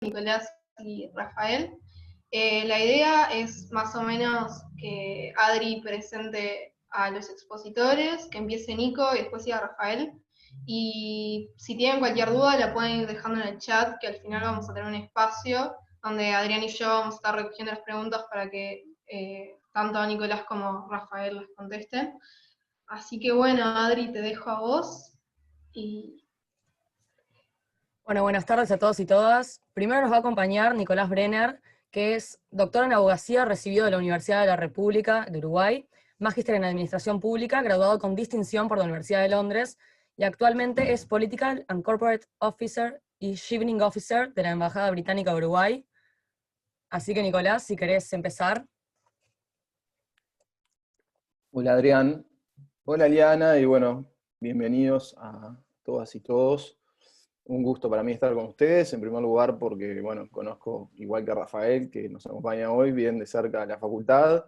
Nicolás y Rafael. La idea es más o menos que Adri presente a los expositores, que empiece Nico y después siga Rafael. Y si tienen cualquier duda la pueden ir dejando en el chat, que al final vamos a tener un espacio donde Adrián y yo vamos a estar recogiendo las preguntas para que tanto Nicolás como Rafael las contesten. Así que bueno, Adri, te dejo a vos. Y Bueno, buenas tardes a todos y todas. Primero nos va a acompañar Nicolás Brenner, que es doctor en abogacía recibido de la Universidad de la República de Uruguay, magíster en administración pública, graduado con distinción por la Universidad de Londres, y actualmente es Political and Corporate Officer y Shielding Officer de la Embajada Británica de Uruguay. Así que Nicolás, si querés empezar. Hola Adrián, hola Liana, y bueno, bienvenidos a todas y todos. Un gusto para mí estar con ustedes, en primer lugar porque, bueno, conozco, igual que a Rafael, que nos acompaña hoy, bien de cerca de la facultad.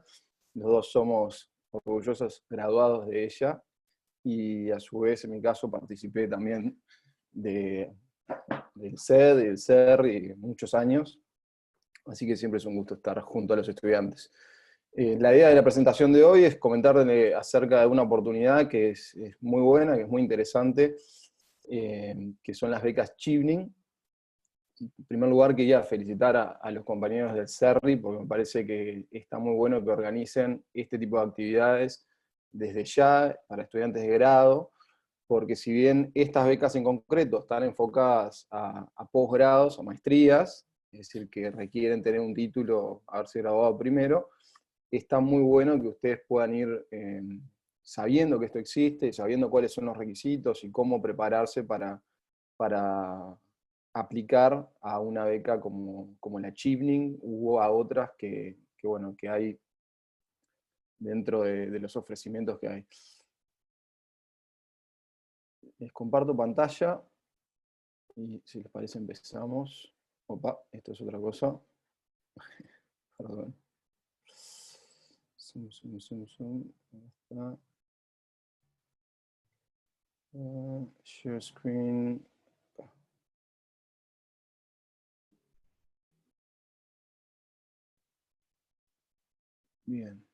Los dos somos orgullosos graduados de ella, y a su vez, en mi caso, participé también del CED, del CER, y muchos años. Así que siempre es un gusto estar junto a los estudiantes. La idea de la presentación de hoy es comentarle acerca de una oportunidad que es muy buena, que es muy interesante, que son las becas Chevening. En primer lugar, quería felicitar a los compañeros del CERRI, porque me parece que está muy bueno que organicen este tipo de actividades desde ya para estudiantes de grado, porque si bien estas becas en concreto están enfocadas a posgrados o maestrías, es decir, que requieren tener un título, haberse graduado primero, está muy bueno que ustedes puedan ir sabiendo que esto existe, sabiendo cuáles son los requisitos y cómo prepararse para aplicar a una beca como la Chevening u a otras bueno, que hay dentro de los ofrecimientos que hay. Les comparto pantalla y si les parece empezamos. Opa, esto es otra cosa. Perdón. Zoom, zoom, zoom, zoom. Ahí está. Share screen. Bien.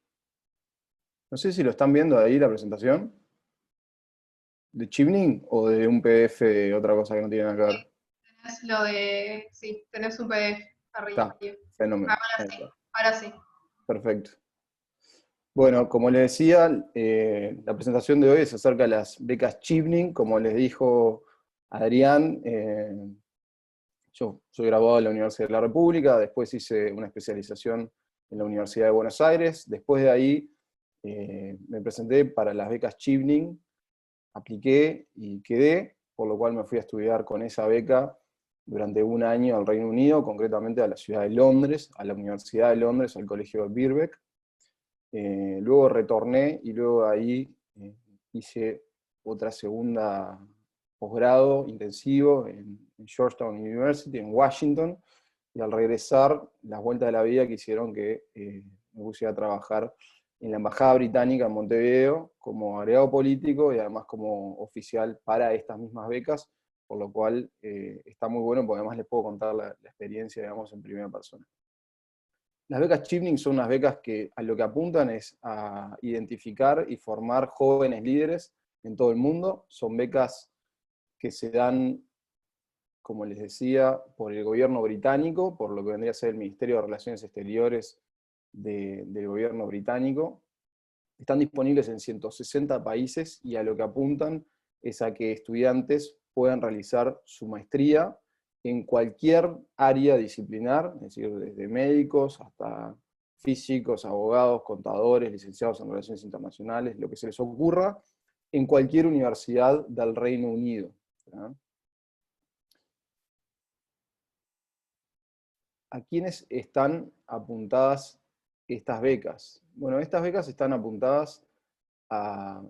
No sé si lo están viendo ahí la presentación. ¿De Chevening o de un PDF de otra cosa que no tiene nada que ver? tenés lo de, sí, tenés un PDF arriba. Está, fenómeno. Ahora Ahí sí, está. ahora sí. Perfecto. Bueno, como les decía, la presentación de hoy es acerca de las becas Chevening. Como les dijo Adrián, yo soy graduado de la Universidad de la República, después hice una especialización en la Universidad de Buenos Aires. Después de ahí me presenté para las becas Chevening, apliqué y quedé, por lo cual me fui a estudiar con esa beca durante un año al Reino Unido, concretamente a la ciudad de Londres, a la Universidad de Londres, al Colegio de Birkbeck. Luego retorné y luego ahí hice otra segunda posgrado intensivo en Georgetown University, en Washington, y al regresar, las vueltas de la vida que hicieron que me pusiera a trabajar en la Embajada Británica en Montevideo como agregado político y además como oficial para estas mismas becas, por lo cual está muy bueno porque además les puedo contar la experiencia, digamos, en primera persona. Las becas Chevening son unas becas que a lo que apuntan es a identificar y formar jóvenes líderes en todo el mundo. Son becas que se dan, como les decía, por el gobierno británico, por lo que vendría a ser el Ministerio de Relaciones Exteriores del gobierno británico. Están disponibles en 160 países y a lo que apuntan es a que estudiantes puedan realizar su maestría en cualquier área disciplinar, es decir, desde médicos hasta físicos, abogados, contadores, licenciados en Relaciones Internacionales, lo que se les ocurra, en cualquier universidad del Reino Unido. ¿Ya? ¿A quiénes están apuntadas estas becas? Bueno, estas becas están apuntadas a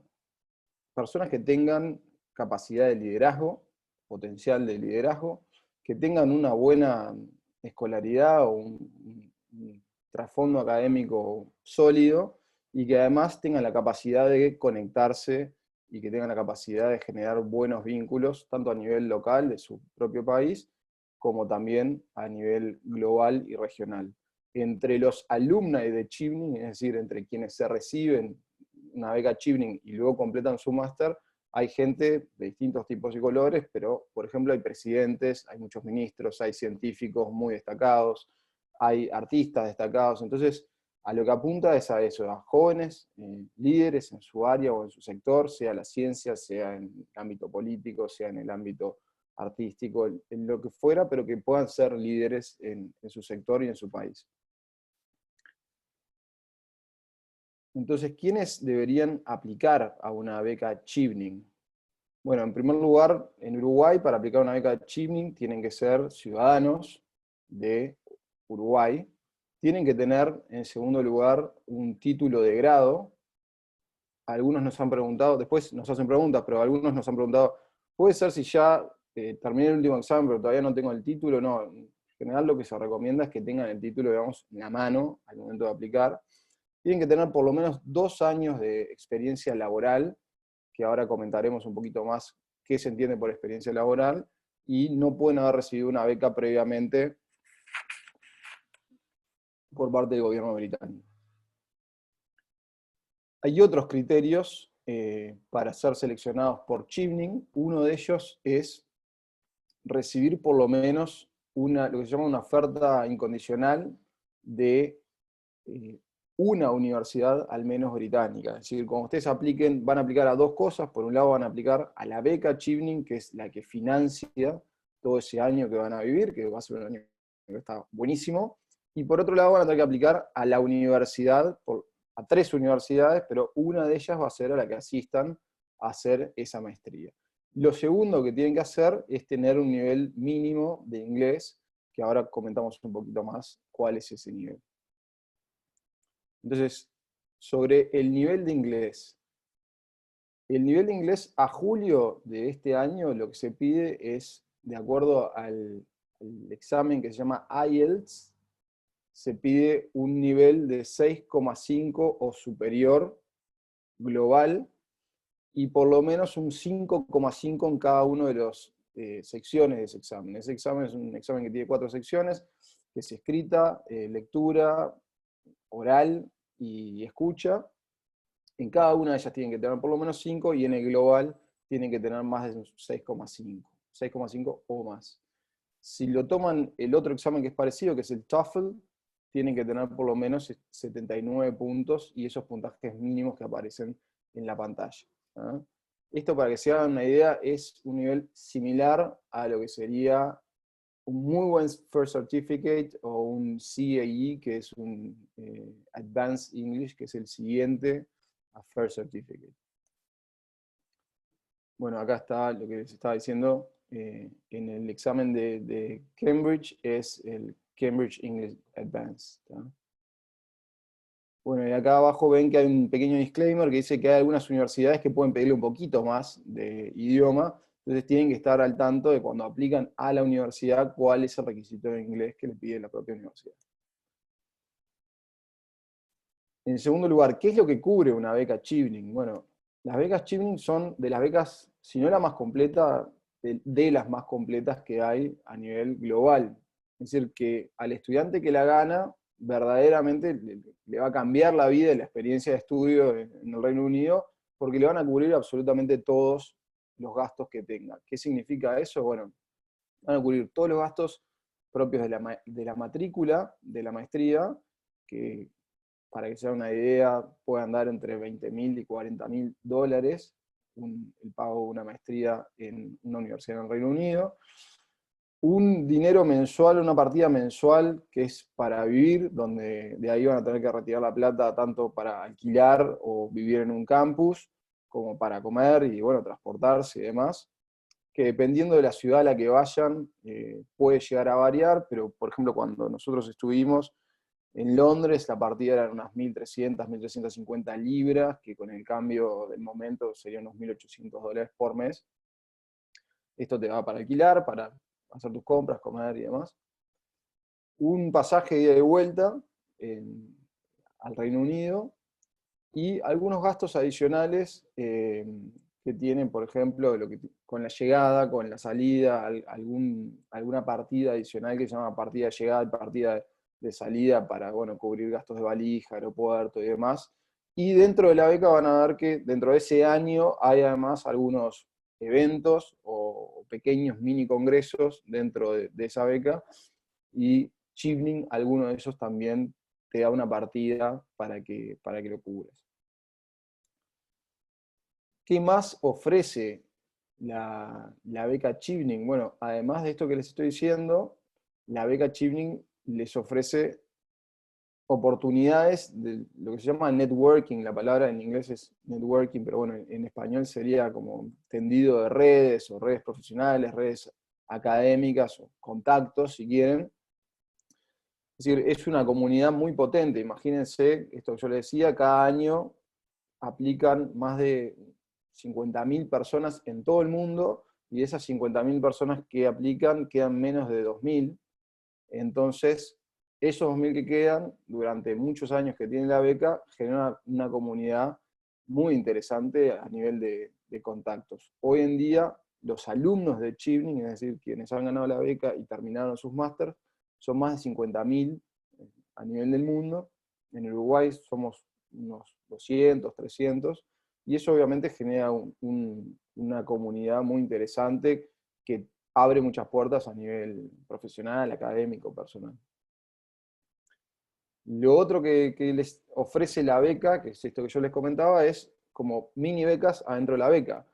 personas que tengan capacidad de liderazgo, potencial de liderazgo, que tengan una buena escolaridad o un trasfondo académico sólido, y que además tengan la capacidad de conectarse y que tengan la capacidad de generar buenos vínculos, tanto a nivel local de su propio país, como también a nivel global y regional. Entre los alumni de Chevening, es decir, entre quienes se reciben una beca Chevening y luego completan su máster, hay gente de distintos tipos y colores, pero por ejemplo hay presidentes, hay muchos ministros, hay científicos muy destacados, hay artistas destacados, entonces a lo que apunta es a eso, a jóvenes líderes en su área o en su sector, sea la ciencia, sea en el ámbito político, sea en el ámbito artístico, en lo que fuera, pero que puedan ser líderes en su sector y en su país. Entonces, ¿quiénes deberían aplicar a una beca Chevening? Bueno, en primer lugar, en Uruguay, para aplicar una beca Chevening, tienen que ser ciudadanos de Uruguay. Tienen que tener, en segundo lugar, un título de grado. Algunos nos han preguntado, después nos hacen preguntas, pero algunos nos han preguntado, ¿puede ser si ya terminé el último examen, pero todavía no tengo el título? No, en general lo que se recomienda es que tengan el título, digamos, en la mano al momento de aplicar. Tienen que tener por lo menos 2 años de experiencia laboral, que ahora comentaremos un poquito más qué se entiende por experiencia laboral, y no pueden haber recibido una beca previamente por parte del gobierno británico. Hay otros criterios para ser seleccionados por Chevening. Uno de ellos es recibir por lo menos lo que se llama una oferta incondicional de una universidad al menos británica. Es decir, cuando ustedes apliquen, van a aplicar a 2 cosas. Por un lado van a aplicar a la beca Chevening, que es la que financia todo ese año que van a vivir, que va a ser un año que está buenísimo. Y por otro lado van a tener que aplicar a la universidad, a 3 universidades, pero una de ellas va a ser a la que asistan a hacer esa maestría. Lo segundo que tienen que hacer es tener un nivel mínimo de inglés, que ahora comentamos un poquito más cuál es ese nivel. Entonces, sobre el nivel de inglés. El nivel de inglés a julio de este año lo que se pide es, de acuerdo al examen que se llama IELTS, se pide un nivel de 6,5 o superior global, y por lo menos un 5,5 en cada una de las secciones de ese examen. Ese examen es un examen que tiene 4 secciones, que es escrita, lectura, oral y escucha. En cada una de ellas tienen que tener por lo menos 5, y en el global tienen que tener más de 6,5 o más. Si lo toman el otro examen que es parecido, que es el TOEFL, tienen que tener por lo menos 79 puntos, y esos puntajes mínimos que aparecen en la pantalla. ¿Ah? Esto, para que se hagan una idea, es un nivel similar a lo que sería un muy buen First Certificate o un CAE, que es un Advanced English, que es el siguiente a First Certificate. Bueno, acá está lo que les estaba diciendo. En el examen de Cambridge es el Cambridge English Advanced. ¿Tá? Bueno, y acá abajo ven que hay un pequeño disclaimer que dice que hay algunas universidades que pueden pedirle un poquito más de idioma, entonces tienen que estar al tanto de cuando aplican a la universidad cuál es el requisito de inglés que le pide la propia universidad. En segundo lugar, ¿qué es lo que cubre una beca Chevening? Bueno, las becas Chevening son de las becas, si no la más completa, de las más completas que hay a nivel global. Es decir, que al estudiante que la gana, verdaderamente le va a cambiar la vida y la experiencia de estudio en el Reino Unido, porque le van a cubrir absolutamente todos los gastos que tenga. ¿Qué significa eso? Bueno, van a cubrir todos los gastos propios de la matrícula, de la maestría, que para que se haga una idea, puede andar entre 20.000 y 40.000 dólares el pago de una maestría en una universidad en el Reino Unido. Un dinero mensual, una partida mensual que es para vivir, donde de ahí van a tener que retirar la plata tanto para alquilar o vivir en un campus, como para comer y bueno, transportarse y demás, que dependiendo de la ciudad a la que vayan, puede llegar a variar, pero por ejemplo cuando nosotros estuvimos en Londres, la partida eran unas 1.300, 1.350 libras, que con el cambio del momento serían unos 1.800 dólares por mes. Esto te va para alquilar, para hacer tus compras, comer y demás. Un pasaje de ida y vuelta al Reino Unido, y algunos gastos adicionales que tienen, por ejemplo, con la llegada, con la salida, alguna partida adicional que se llama partida de llegada y partida de salida para, bueno, cubrir gastos de valija, aeropuerto y demás. Y dentro de la beca van a ver que dentro de ese año hay además algunos eventos o pequeños mini congresos dentro de esa beca, y Chevening, alguno de esos también te da una partida para que lo cubras. ¿Qué más ofrece la beca Chevening? Bueno, además de esto que les estoy diciendo, la beca Chevening les ofrece oportunidades de lo que se llama networking. La palabra en inglés es networking, pero bueno, en español sería como tendido de redes, o redes profesionales, redes académicas, o contactos, si quieren. Es decir, es una comunidad muy potente. Imagínense, esto que yo les decía, cada año aplican más de 50.000 personas en todo el mundo, y de esas 50.000 personas que aplican quedan menos de 2.000. Entonces, esos 2.000 que quedan, durante muchos años que tiene la beca, generan una comunidad muy interesante a nivel de contactos. Hoy en día, los alumnos de Chevening, es decir, quienes han ganado la beca y terminaron sus másters, son más de 50.000 a nivel del mundo. En Uruguay somos unos 200, 300, y eso obviamente genera una comunidad muy interesante que abre muchas puertas a nivel profesional, académico, personal. Lo otro que les ofrece la beca, que es esto que yo les comentaba, es como mini becas adentro de la beca.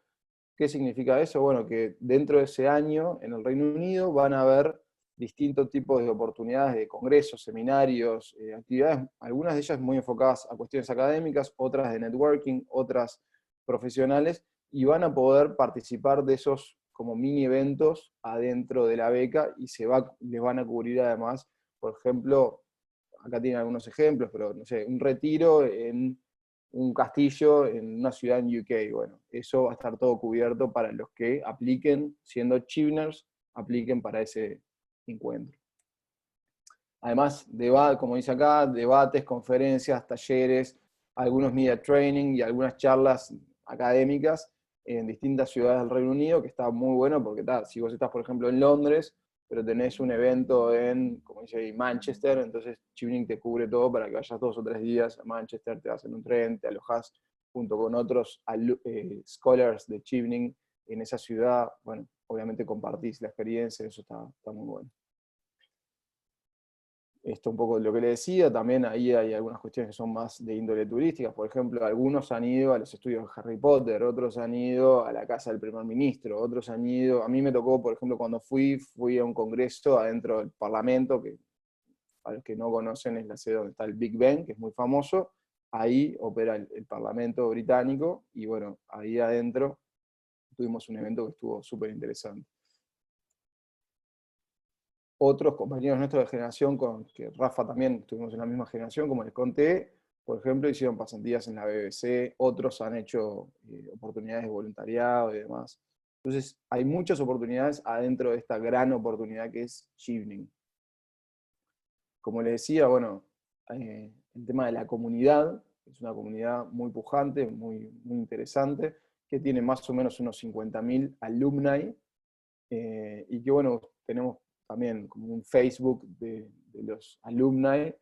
¿Qué significa eso? Bueno, que dentro de ese año en el Reino Unido van a haber distintos tipos de oportunidades de congresos, seminarios, actividades, algunas de ellas muy enfocadas a cuestiones académicas, otras de networking, otras profesionales, y van a poder participar de esos como mini eventos adentro de la beca, y les van a cubrir además, por ejemplo, acá tienen algunos ejemplos, pero no sé, un retiro en un castillo en una ciudad en UK. Bueno, eso va a estar todo cubierto para los que apliquen, siendo Cheveners, apliquen para ese encuentro. Además, como dice acá, debates, conferencias, talleres, algunos media training y algunas charlas académicas en distintas ciudades del Reino Unido, que está muy bueno porque si vos estás, por ejemplo, en Londres, pero tenés un evento en, como dice ahí, Manchester, entonces Chevening te cubre todo para que vayas 2 o 3 días a Manchester, te vas en un tren, te alojas junto con otros scholars de Chevening en esa ciudad. Bueno, obviamente compartís la experiencia, eso está muy bueno. Esto un poco de lo que le decía, también ahí hay algunas cuestiones que son más de índole turística. Por ejemplo, algunos han ido a los estudios de Harry Potter, otros han ido a la casa del primer ministro, otros han ido, a mí me tocó, por ejemplo, cuando fui a un congreso adentro del Parlamento, que para los que no conocen es la sede donde está el Big Ben, que es muy famoso. Ahí opera el Parlamento británico, y bueno, ahí adentro tuvimos un evento que estuvo súper interesante. Otros compañeros nuestros de generación, que Rafa también estuvimos en la misma generación, como les conté, por ejemplo, hicieron pasantías en la BBC, otros han hecho oportunidades de voluntariado y demás. Entonces, hay muchas oportunidades adentro de esta gran oportunidad que es Chevening. Como les decía, bueno, el tema de la comunidad, es una comunidad muy pujante, muy, muy interesante, que tiene más o menos unos 50.000 alumni, y que bueno, tenemos también como un Facebook de los alumni,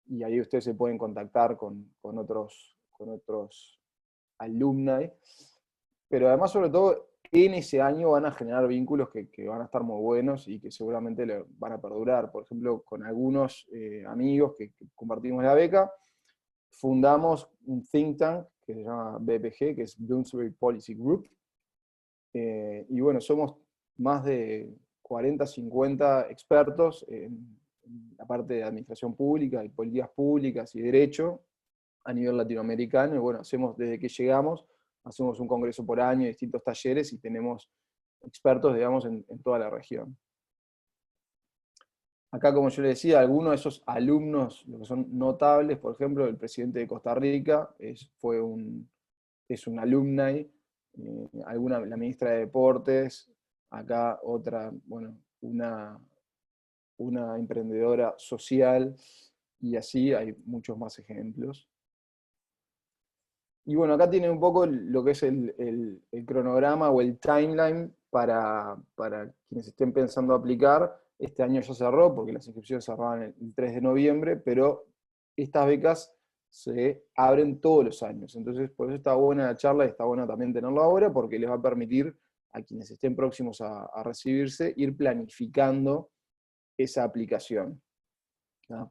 y ahí ustedes se pueden contactar con otros alumni, pero además, sobre todo, en ese año van a generar vínculos que van a estar muy buenos y que seguramente van a perdurar. Por ejemplo, con algunos amigos que compartimos la beca, fundamos un think tank que se llama BPG, que es Bloomsbury Policy Group, y bueno, somos más de 40, 50 expertos en la parte de administración pública y políticas públicas y derecho a nivel latinoamericano. Y bueno, desde que llegamos, hacemos un congreso por año, distintos talleres, y tenemos expertos, digamos, en toda la región. Acá, como yo le decía, algunos de esos alumnos, los que son notables, por ejemplo, el presidente de Costa Rica es un alumni, la ministra de Deportes, acá otra, bueno, una emprendedora social, y así hay muchos más ejemplos. Y bueno, acá tienen un poco lo que es el cronograma o el timeline para quienes estén pensando aplicar. Este año ya cerró, porque las inscripciones cerraban el 3 de noviembre, pero estas becas se abren todos los años. Entonces, por eso está buena la charla y está bueno también tenerla ahora, porque les va a permitir a quienes estén próximos a recibirse ir planificando esa aplicación.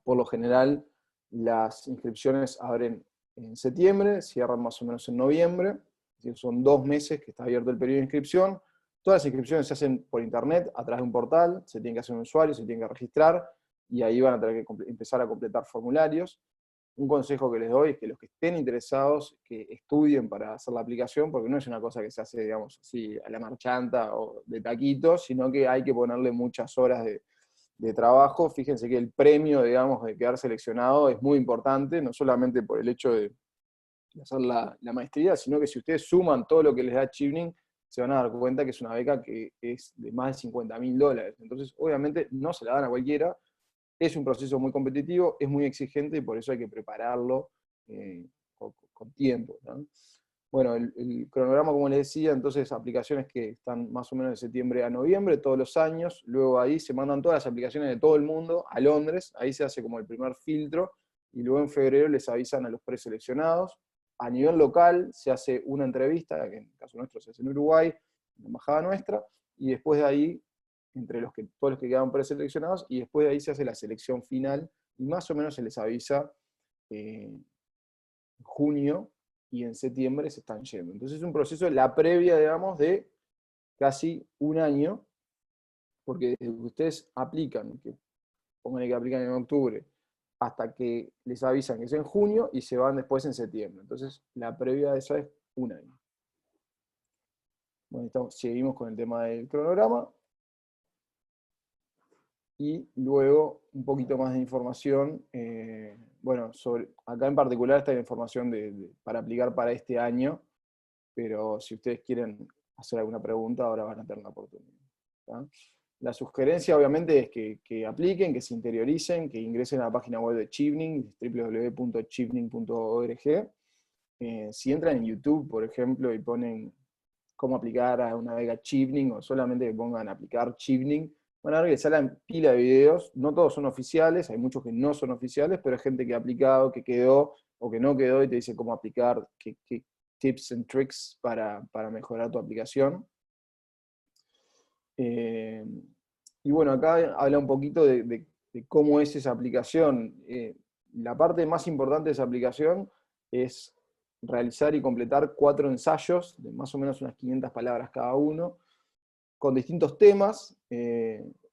Por lo general, las inscripciones abren en septiembre, cierran más o menos en noviembre, es decir, son 2 meses que está abierto el periodo de inscripción. Todas las inscripciones se hacen por internet, a través de un portal, se tiene que hacer un usuario, se tiene que registrar, y ahí van a tener que empezar a completar formularios. Un consejo que les doy es que los que estén interesados, que estudien para hacer la aplicación, porque no es una cosa que se hace, digamos, así a la marchanta o de taquito, sino que hay que ponerle muchas horas de trabajo. Fíjense que el premio, digamos, de quedar seleccionado es muy importante, no solamente por el hecho de hacer la maestría, sino que si ustedes suman todo lo que les da Chevening, se van a dar cuenta que es una beca que es de más de $50.000. Entonces, obviamente, no se la dan a cualquiera, es un proceso muy competitivo, es muy exigente y por eso hay que prepararlo con tiempo, ¿no? Bueno, el cronograma, como les decía, entonces aplicaciones que están más o menos de septiembre a noviembre, todos los años, luego ahí se mandan todas las aplicaciones de todo el mundo a Londres, ahí se hace como el primer filtro, y luego en febrero les avisan a los preseleccionados. A nivel local se hace una entrevista, que en el caso nuestro se hace en Uruguay, en la embajada nuestra, y después de ahí, todos los que quedan preseleccionados, y después de ahí se hace la selección final, y más o menos se les avisa en junio, y en septiembre se están yendo. Entonces es un proceso, la previa, digamos, de casi un año, porque desde que ustedes aplican, que pongan que aplican en octubre, hasta que les avisan que es en junio, y se van después en septiembre. Entonces la previa de esa es un año. Bueno, seguimos con el tema del cronograma. Y luego un poquito más de información, bueno, acá en particular está la información para aplicar para este año, pero si ustedes quieren hacer alguna pregunta, ahora van a tener la oportunidad, ¿tá? La sugerencia obviamente es que apliquen, que se interioricen, que ingresen a la página web de Chevening, www.chevening.org. Si entran en YouTube, por ejemplo, y ponen cómo aplicar a una beca Chevening, o solamente que pongan aplicar Chevening, van a ver que salen pila de videos, no todos son oficiales, hay muchos que no son oficiales, pero hay gente que ha aplicado, que quedó, o que no quedó, y te dice cómo aplicar, qué tips and tricks para mejorar tu aplicación. Y bueno, acá habla un poquito de cómo es esa aplicación. La parte más importante de esa aplicación es realizar y completar 4 ensayos, de más o menos unas 500 palabras cada uno, con distintos temas.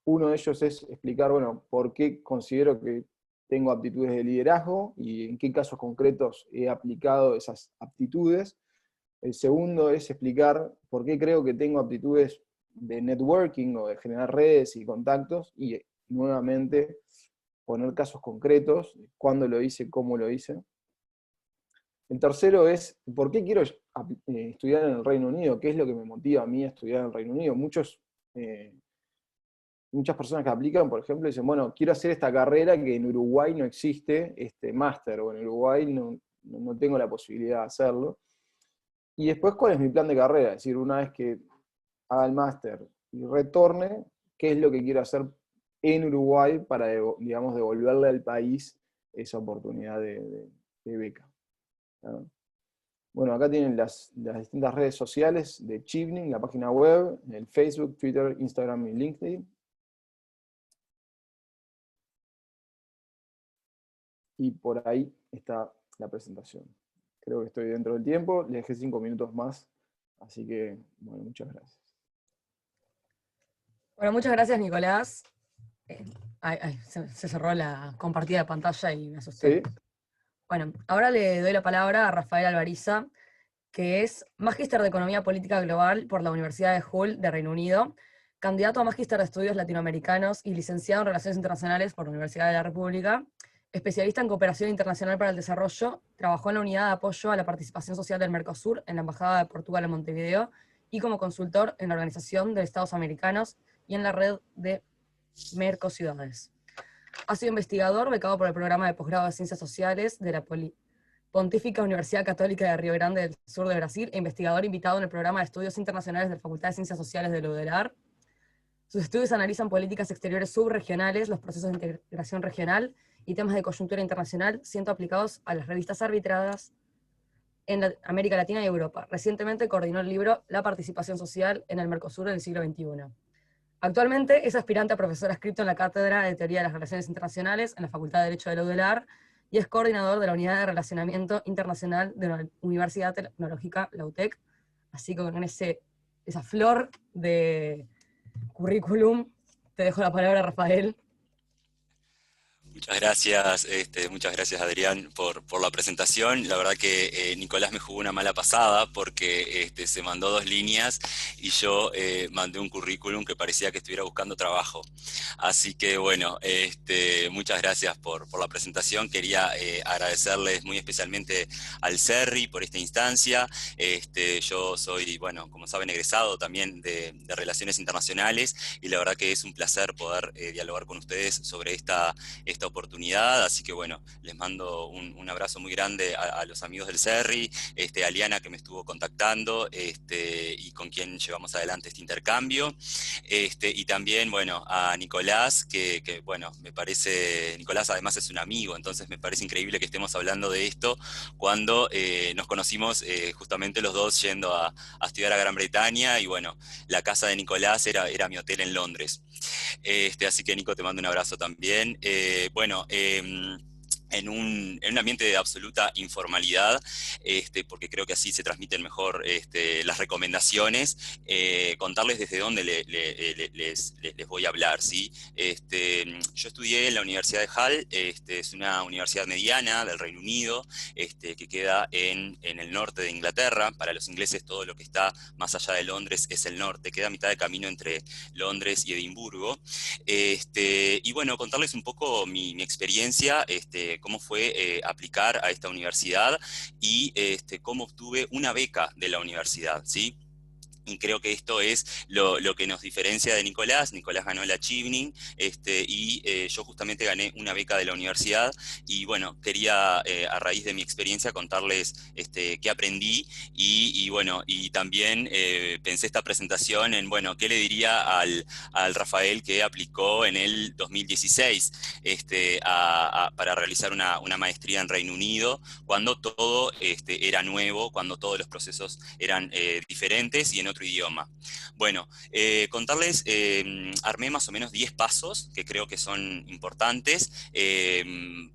Uno de ellos es explicar, bueno, por qué considero que tengo aptitudes de liderazgo y en qué casos concretos he aplicado esas aptitudes. El segundo es explicar por qué creo que tengo aptitudes de networking o de generar redes y contactos, y nuevamente poner casos concretos, cuándo lo hice, cómo lo hice. El tercero es, ¿por qué quiero estudiar en el Reino Unido? ¿Qué es lo que me motiva a mí a estudiar en el Reino Unido? Muchas personas que aplican, por ejemplo, dicen, bueno, quiero hacer esta carrera que en Uruguay no existe, este máster, o en Uruguay no tengo la posibilidad de hacerlo. Y después, ¿cuál es mi plan de carrera? Es decir, una vez que haga el máster y retorne, ¿qué es lo que quiero hacer en Uruguay para, digamos, devolverle al país esa oportunidad de beca? ¿No? Bueno, acá tienen las distintas redes sociales de Chevening, la página web, el Facebook, Twitter, Instagram y LinkedIn. Y por ahí está la presentación. Creo que estoy dentro del tiempo, le dejé 5 minutos más, así que, bueno, muchas gracias. Bueno, muchas gracias, Nicolás. Se cerró la compartida de pantalla y me asusté. ¿Sí? Bueno, ahora le doy la palabra a Rafael Alvariza, que es Magíster de Economía Política Global por la Universidad de Hull de Reino Unido, candidato a Magíster de Estudios Latinoamericanos y licenciado en Relaciones Internacionales por la Universidad de la República, especialista en Cooperación Internacional para el Desarrollo, trabajó en la Unidad de Apoyo a la Participación Social del Mercosur en la Embajada de Portugal en Montevideo y como consultor en la Organización de Estados Americanos y en la red de Mercociudades. Ha sido investigador becado por el Programa de Posgrado de Ciencias Sociales de la Pontífica Universidad Católica de Río Grande del Sur de Brasil e investigador invitado en el programa de estudios internacionales de la Facultad de Ciencias Sociales de la UDELAR. Sus estudios analizan políticas exteriores subregionales, los procesos de integración regional y temas de coyuntura internacional, siendo aplicados a las revistas arbitradas en América Latina y Europa. Recientemente coordinó el libro La participación social en el Mercosur del siglo XXI. Actualmente es aspirante a profesor adscrito en la Cátedra de Teoría de las Relaciones Internacionales en la Facultad de Derecho de la UDELAR y es coordinador de la Unidad de Relacionamiento Internacional de la Universidad Tecnológica, la UTEC. Así que con esa flor de currículum, te dejo la palabra, Rafael. Muchas gracias Adrián por la presentación. La verdad que Nicolás me jugó una mala pasada porque se mandó 2 líneas y yo mandé un currículum que parecía que estuviera buscando trabajo. Así que bueno, muchas gracias por la presentación. Quería agradecerles muy especialmente al CERRI por esta instancia. Yo soy, bueno, como saben, egresado también de Relaciones Internacionales y la verdad que es un placer poder dialogar con ustedes sobre esta oportunidad, así que bueno, les mando un abrazo muy grande a los amigos del CERRI, a Liana que me estuvo contactando y con quien llevamos adelante este intercambio, y también, bueno, a Nicolás, que bueno, me parece, Nicolás además es un amigo, entonces me parece increíble que estemos hablando de esto cuando nos conocimos justamente los dos yendo a estudiar a Gran Bretaña, y bueno, la casa de Nicolás era mi hotel en Londres. Así que Nico, te mando un abrazo también. Bueno, en un ambiente de absoluta informalidad, porque creo que así se transmiten mejor las recomendaciones, contarles desde dónde les voy a hablar, ¿sí? Yo estudié en la Universidad de Hull, es una universidad mediana del Reino Unido, que queda en el norte de Inglaterra. Para los ingleses todo lo que está más allá de Londres es el norte, queda a mitad de camino entre Londres y Edimburgo. Y bueno, contarles un poco mi experiencia, cómo fue aplicar a esta universidad y cómo obtuve una beca de la universidad, ¿sí? Y creo que esto es lo que nos diferencia de Nicolás. Nicolás ganó la Chevening, y yo justamente gané una beca de la universidad, y bueno, quería a raíz de mi experiencia contarles qué aprendí, y bueno, y también pensé esta presentación en, bueno, qué le diría al Rafael que aplicó en el 2016 para realizar una maestría en Reino Unido, cuando todo era nuevo, cuando todos los procesos eran diferentes y en otro idioma. Bueno, contarles, armé más o menos 10 pasos que creo que son importantes.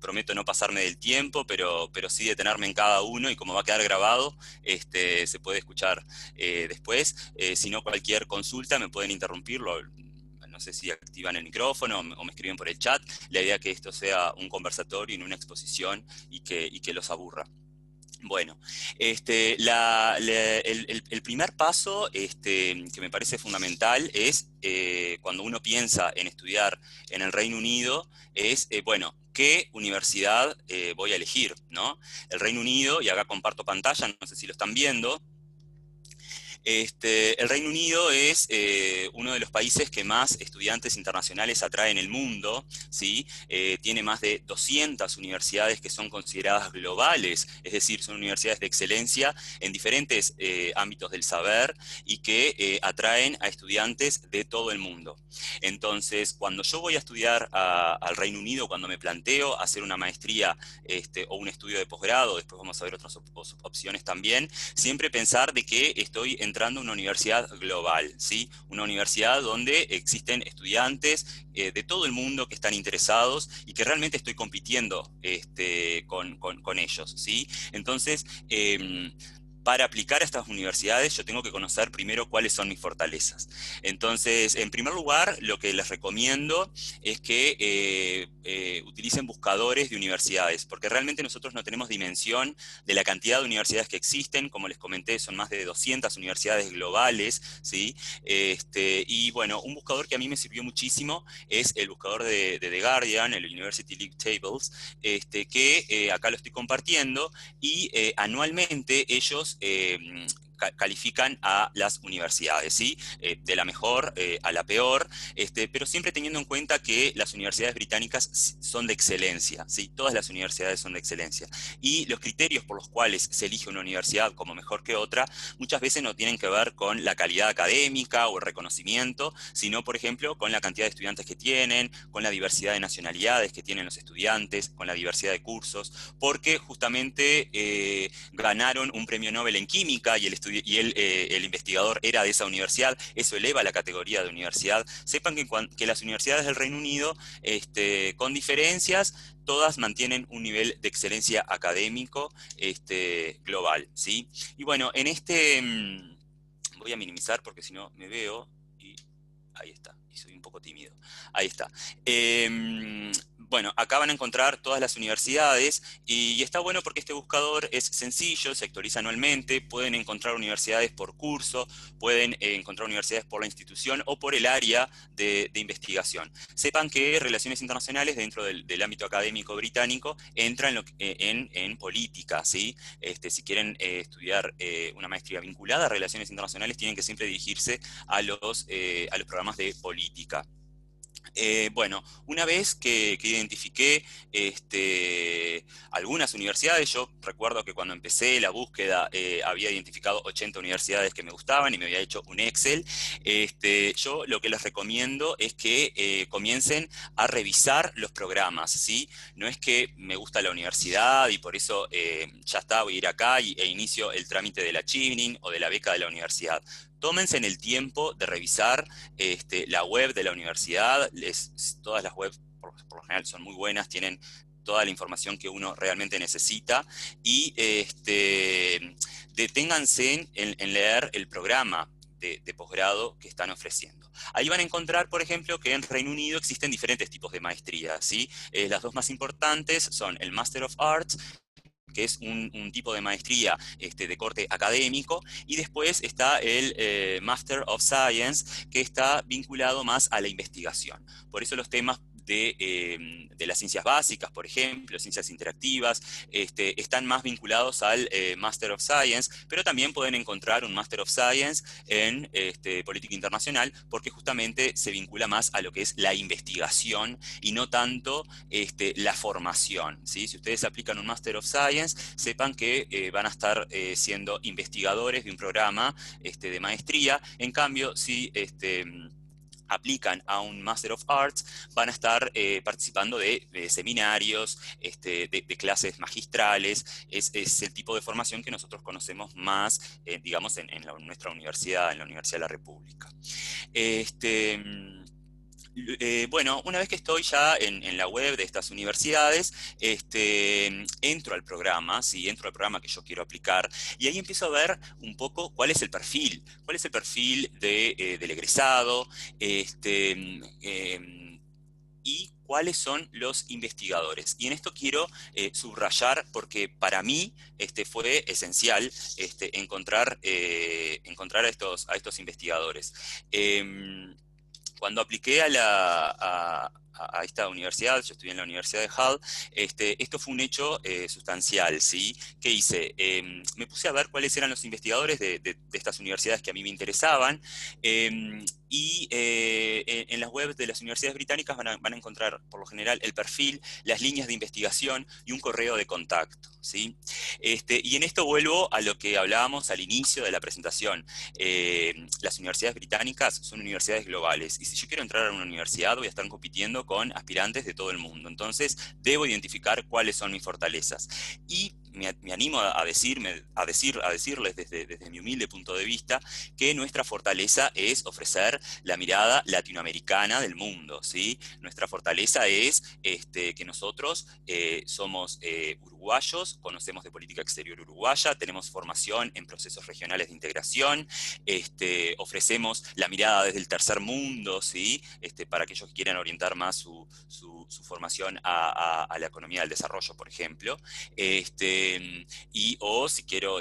Prometo no pasarme del tiempo, pero sí detenerme en cada uno, y como va a quedar grabado, se puede escuchar después. Si no, cualquier consulta me pueden interrumpirlo. No sé si activan el micrófono o me escriben por el chat. La idea es que esto sea un conversatorio y no una exposición, y que los aburra. Bueno, el primer paso que me parece fundamental es, cuando uno piensa en estudiar en el Reino Unido, es, bueno, ¿qué universidad voy a elegir, ¿no? El Reino Unido, y acá comparto pantalla, no sé si lo están viendo. El Reino Unido es uno de los países que más estudiantes internacionales atrae en el mundo, ¿sí? Tiene más de 200 universidades que son consideradas globales, es decir, son universidades de excelencia en diferentes ámbitos del saber, y que atraen a estudiantes de todo el mundo. Entonces, cuando yo voy a estudiar al Reino Unido, cuando me planteo hacer una maestría o un estudio de posgrado, después vamos a ver otras opciones también, siempre pensar de que estoy entrando a una universidad global, ¿sí? Una universidad donde existen estudiantes de todo el mundo que están interesados y que realmente estoy compitiendo con ellos, ¿sí? Entonces, para aplicar a estas universidades yo tengo que conocer primero cuáles son mis fortalezas. Entonces, en primer lugar, lo que les recomiendo es que utilicen buscadores de universidades, porque realmente nosotros no tenemos dimensión de la cantidad de universidades que existen. Como les comenté, son más de 200 universidades globales, ¿sí? Y bueno, un buscador que a mí me sirvió muchísimo es el buscador de The Guardian, el University League Tables, que acá lo estoy compartiendo, y anualmente ellos califican a las universidades, ¿sí? De la mejor a la peor, pero siempre teniendo en cuenta que las universidades británicas son de excelencia, ¿sí? Todas las universidades son de excelencia. Y los criterios por los cuales se elige una universidad como mejor que otra, muchas veces no tienen que ver con la calidad académica o el reconocimiento, sino, por ejemplo, con la cantidad de estudiantes que tienen, con la diversidad de nacionalidades que tienen los estudiantes, con la diversidad de cursos, porque justamente ganaron un premio Nobel en química y el investigador era de esa universidad. Eso eleva la categoría de universidad. Sepan que las universidades del Reino Unido, con diferencias, todas mantienen un nivel de excelencia académico global, ¿sí? Y bueno, en voy a minimizar porque si no me veo, y ahí está, y soy un poco tímido. Ahí está. Bueno, acá van a encontrar todas las universidades y está bueno porque este buscador es sencillo, se actualiza anualmente, pueden encontrar universidades por curso, pueden encontrar universidades por la institución o por el área de investigación. Sepan que Relaciones Internacionales dentro del ámbito académico británico entra en política, ¿sí? Si quieren estudiar una maestría vinculada a Relaciones Internacionales, tienen que siempre dirigirse a los programas de política. Bueno, una vez que identifiqué algunas universidades, yo recuerdo que cuando empecé la búsqueda había identificado 80 universidades que me gustaban y me había hecho un Excel. Yo lo que les recomiendo es que comiencen a revisar los programas, ¿sí? No es que me gusta la universidad y por eso ya está, voy a ir acá e inicio el trámite de la Chevening o de la beca de la universidad. Tómense en el tiempo de revisar la web de la universidad. Todas las webs, por lo general, son muy buenas, tienen toda la información que uno realmente necesita. Y deténganse en leer el programa de posgrado que están ofreciendo. Ahí van a encontrar, por ejemplo, que en Reino Unido existen diferentes tipos de maestría, ¿sí? Las dos más importantes son el Master of Arts, que es un tipo de maestría de corte académico, y después está el Master of Science, que está vinculado más a la investigación. Por eso los temas de las ciencias básicas, por ejemplo, ciencias interactivas, están más vinculados al Master of Science, pero también pueden encontrar un Master of Science en política internacional, porque justamente se vincula más a lo que es la investigación y no tanto la formación, ¿sí? Si ustedes aplican un Master of Science, sepan que van a estar siendo investigadores de un programa de maestría. En cambio, si aplican a un Master of Arts, van a estar participando de seminarios, de clases magistrales. Es el tipo de formación que nosotros conocemos más, digamos, en nuestra universidad, en la Universidad de la República. Bueno, una vez que estoy ya en la web de estas universidades, entro al programa, ¿sí? Entro al programa que yo quiero aplicar, y ahí empiezo a ver un poco cuál es el perfil del egresado, y cuáles son los investigadores. Y en esto quiero subrayar, porque para mí fue esencial encontrar a estos investigadores. Cuando apliqué a esta universidad, yo estudié en la Universidad de Hull, esto fue un hecho sustancial, ¿sí? ¿Qué hice? Me puse a ver cuáles eran los investigadores de estas universidades que a mí me interesaban, y en las webs de las universidades británicas van a encontrar, por lo general, el perfil, las líneas de investigación y un correo de contacto, ¿sí? Y en esto vuelvo a lo que hablábamos al inicio de la presentación. Las universidades británicas son universidades globales, y si yo quiero entrar a una universidad voy a estar compitiendo con aspirantes de todo el mundo. Entonces debo identificar cuáles son mis fortalezas. Y me animo a decirles desde mi humilde punto de vista que nuestra fortaleza es ofrecer la mirada latinoamericana del mundo, ¿sí? Nuestra fortaleza es que nosotros somos uruguayos, conocemos de política exterior uruguaya, tenemos formación en procesos regionales de integración, ofrecemos la mirada desde el tercer mundo, ¿sí? Para aquellos que quieran orientar más su formación a la economía del desarrollo, por ejemplo, o si quiero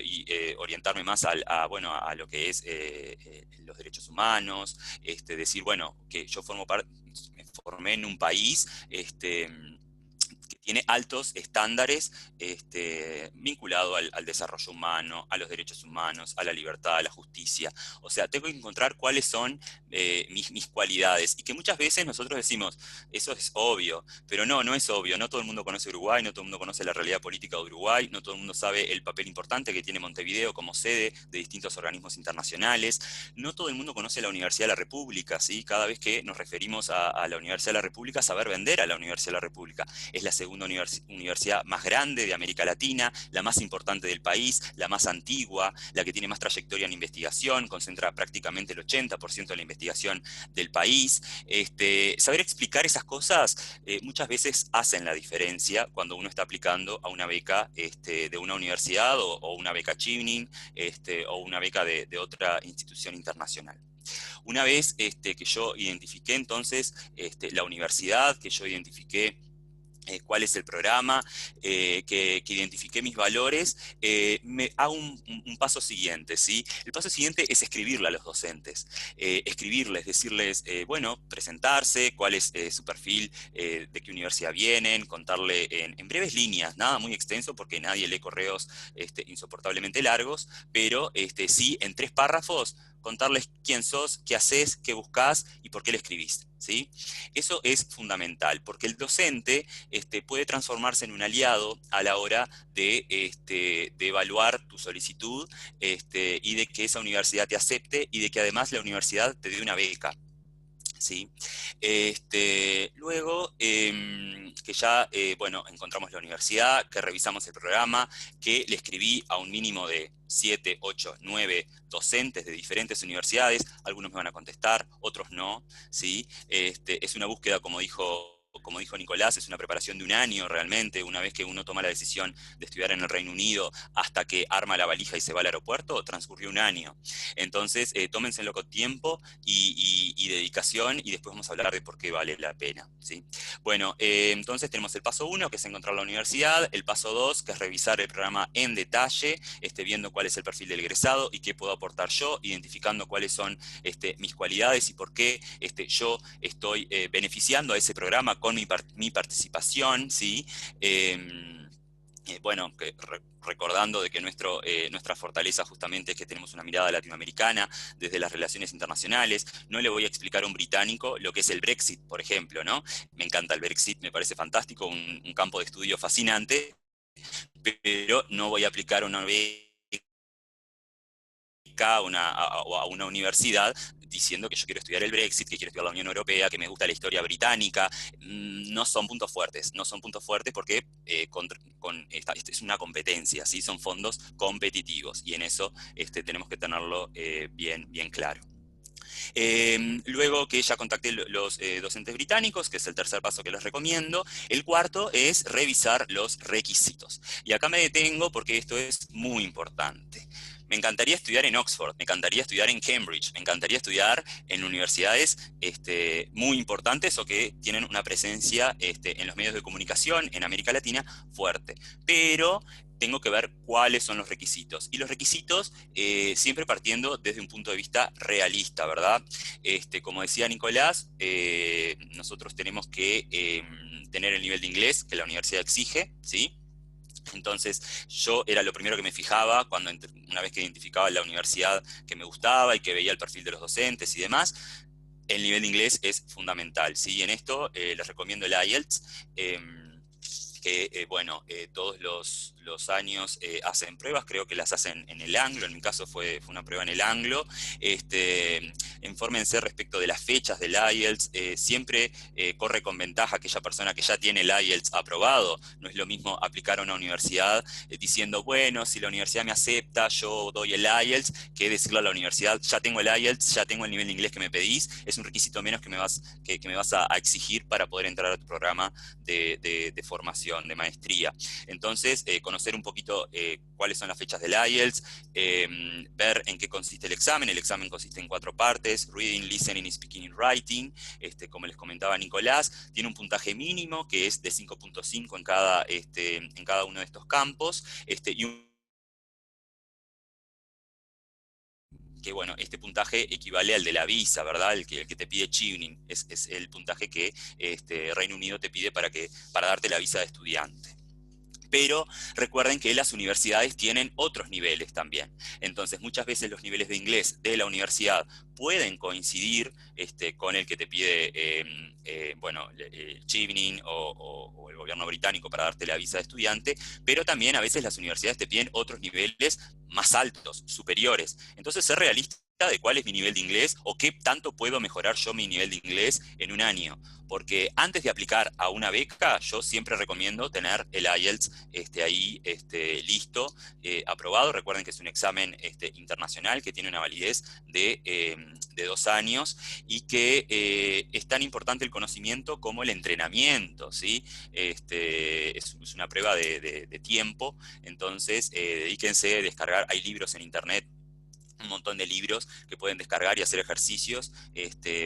orientarme más a lo que es los derechos humanos, decir, bueno, que yo me formé en un país que tiene altos estándares vinculado al desarrollo humano, a los derechos humanos, a la libertad, a la justicia. O sea, tengo que encontrar cuáles son mis cualidades, y que muchas veces nosotros decimos, eso es obvio, pero no, no es obvio. No todo el mundo conoce Uruguay, no todo el mundo conoce la realidad política de Uruguay, no todo el mundo sabe el papel importante que tiene Montevideo como sede de distintos organismos internacionales, no todo el mundo conoce la Universidad de la República, ¿sí? Cada vez que nos referimos a la Universidad de la República, saber vender a la Universidad de la República. Es la segunda universidad más grande de América Latina, la más importante del país, la más antigua, la que tiene más trayectoria en investigación, concentra prácticamente el 80% de la investigación del país. Saber explicar esas cosas muchas veces hacen la diferencia cuando uno está aplicando a una beca de una universidad o una beca Chevening o una beca de otra institución internacional. Una vez que yo identifiqué entonces la universidad, que yo identifiqué cuál es el programa, que identifiqué mis valores, me hago un paso siguiente, ¿sí? El paso siguiente es escribirle a los docentes, escribirles, decirles, bueno, presentarse, cuál es su perfil, de qué universidad vienen, contarle en breves líneas, nada muy extenso porque nadie lee correos insoportablemente largos, pero sí en 3 párrafos, contarles quién sos, qué haces, qué buscás y por qué le escribís, ¿sí? Eso es fundamental, porque el docente puede transformarse en un aliado a la hora de evaluar tu solicitud y de que esa universidad te acepte y de que además la universidad te dé una beca. ¿Sí? Luego, que ya, bueno, encontramos la universidad, que revisamos el programa, que le escribí a un mínimo de 7, 8, 9 docentes de diferentes universidades, algunos me van a contestar, otros no, ¿sí? Es una búsqueda, como dijo Nicolás, es una preparación de un año realmente, una vez que uno toma la decisión de estudiar en el Reino Unido hasta que arma la valija y se va al aeropuerto, transcurrió un año. Entonces, tómenselo con tiempo y dedicación, y después vamos a hablar de por qué vale la pena, ¿sí? Bueno, entonces tenemos el paso 1, que es encontrar la universidad, el paso 2, que es revisar el programa en detalle, viendo cuál es el perfil del egresado y qué puedo aportar yo, identificando cuáles son mis cualidades y por qué yo estoy beneficiando a ese programa con mi participación, ¿sí? Bueno, recordando de que nuestra fortaleza justamente es que tenemos una mirada latinoamericana desde las relaciones internacionales. No le voy a explicar a un británico lo que es el Brexit, por ejemplo, ¿no? Me encanta el Brexit, me parece fantástico, un campo de estudio fascinante, pero no voy a aplicar una beca a una universidad diciendo que yo quiero estudiar el Brexit, que quiero estudiar la Unión Europea, que me gusta la historia británica. No son puntos fuertes, no son puntos fuertes porque es una competencia, ¿sí? Son fondos competitivos, y en eso tenemos que tenerlo bien claro. Luego que ya contacté los docentes británicos, que es el tercer paso que les recomiendo, el cuarto es revisar los requisitos. Y acá me detengo porque esto es muy importante. Me encantaría estudiar en Oxford, me encantaría estudiar en Cambridge, me encantaría estudiar en universidades muy importantes o que tienen una presencia en los medios de comunicación en América Latina fuerte. Pero tengo que ver cuáles son los requisitos. Y los requisitos siempre partiendo desde un punto de vista realista, ¿verdad? Como decía Nicolás, nosotros tenemos que tener el nivel de inglés que la universidad exige, ¿sí? Entonces yo era lo primero que me fijaba una vez que identificaba la universidad que me gustaba y que veía el perfil de los docentes y demás. El nivel de inglés es fundamental, ¿sí? En esto les recomiendo el IELTS, que bueno, todos los años hacen pruebas, creo que las hacen en el Anglo, en mi caso fue una prueba en el Anglo. Infórmense respecto de las fechas del IELTS, siempre corre con ventaja aquella persona que ya tiene el IELTS aprobado. No es lo mismo aplicar a una universidad diciendo, bueno, si la universidad me acepta, yo doy el IELTS, que decirle a la universidad, ya tengo el IELTS, ya tengo el nivel de inglés que me pedís, es un requisito menos que me vas a exigir para poder entrar a tu programa de formación, de maestría. Entonces, conocer un poquito cuáles son las fechas del IELTS, ver en qué consiste el examen. El examen consiste en 4 partes: reading, listening, speaking y writing. Como les comentaba Nicolás, tiene un puntaje mínimo que es de 5.5 en cada uno de estos campos, y bueno, este puntaje equivale al de la visa, ¿verdad? El que te pide Chevening, es el puntaje que Reino Unido te pide para darte la visa de estudiante. Pero recuerden que las universidades tienen otros niveles también. Entonces, muchas veces los niveles de inglés de la universidad pueden coincidir con el que te pide bueno, Chevening o el gobierno británico para darte la visa de estudiante, pero también a veces las universidades te piden otros niveles más altos, superiores. Entonces, ser realista de cuál es mi nivel de inglés o qué tanto puedo mejorar yo mi nivel de inglés en un año. Porque antes de aplicar a una beca, yo siempre recomiendo tener el IELTS ahí listo, aprobado. Recuerden que es un examen internacional que tiene una validez de 2 años y que es tan importante el conocimiento como el entrenamiento, ¿sí? Es una prueba de tiempo, entonces dedíquense a descargar, hay libros en internet, un montón de libros que pueden descargar y hacer ejercicios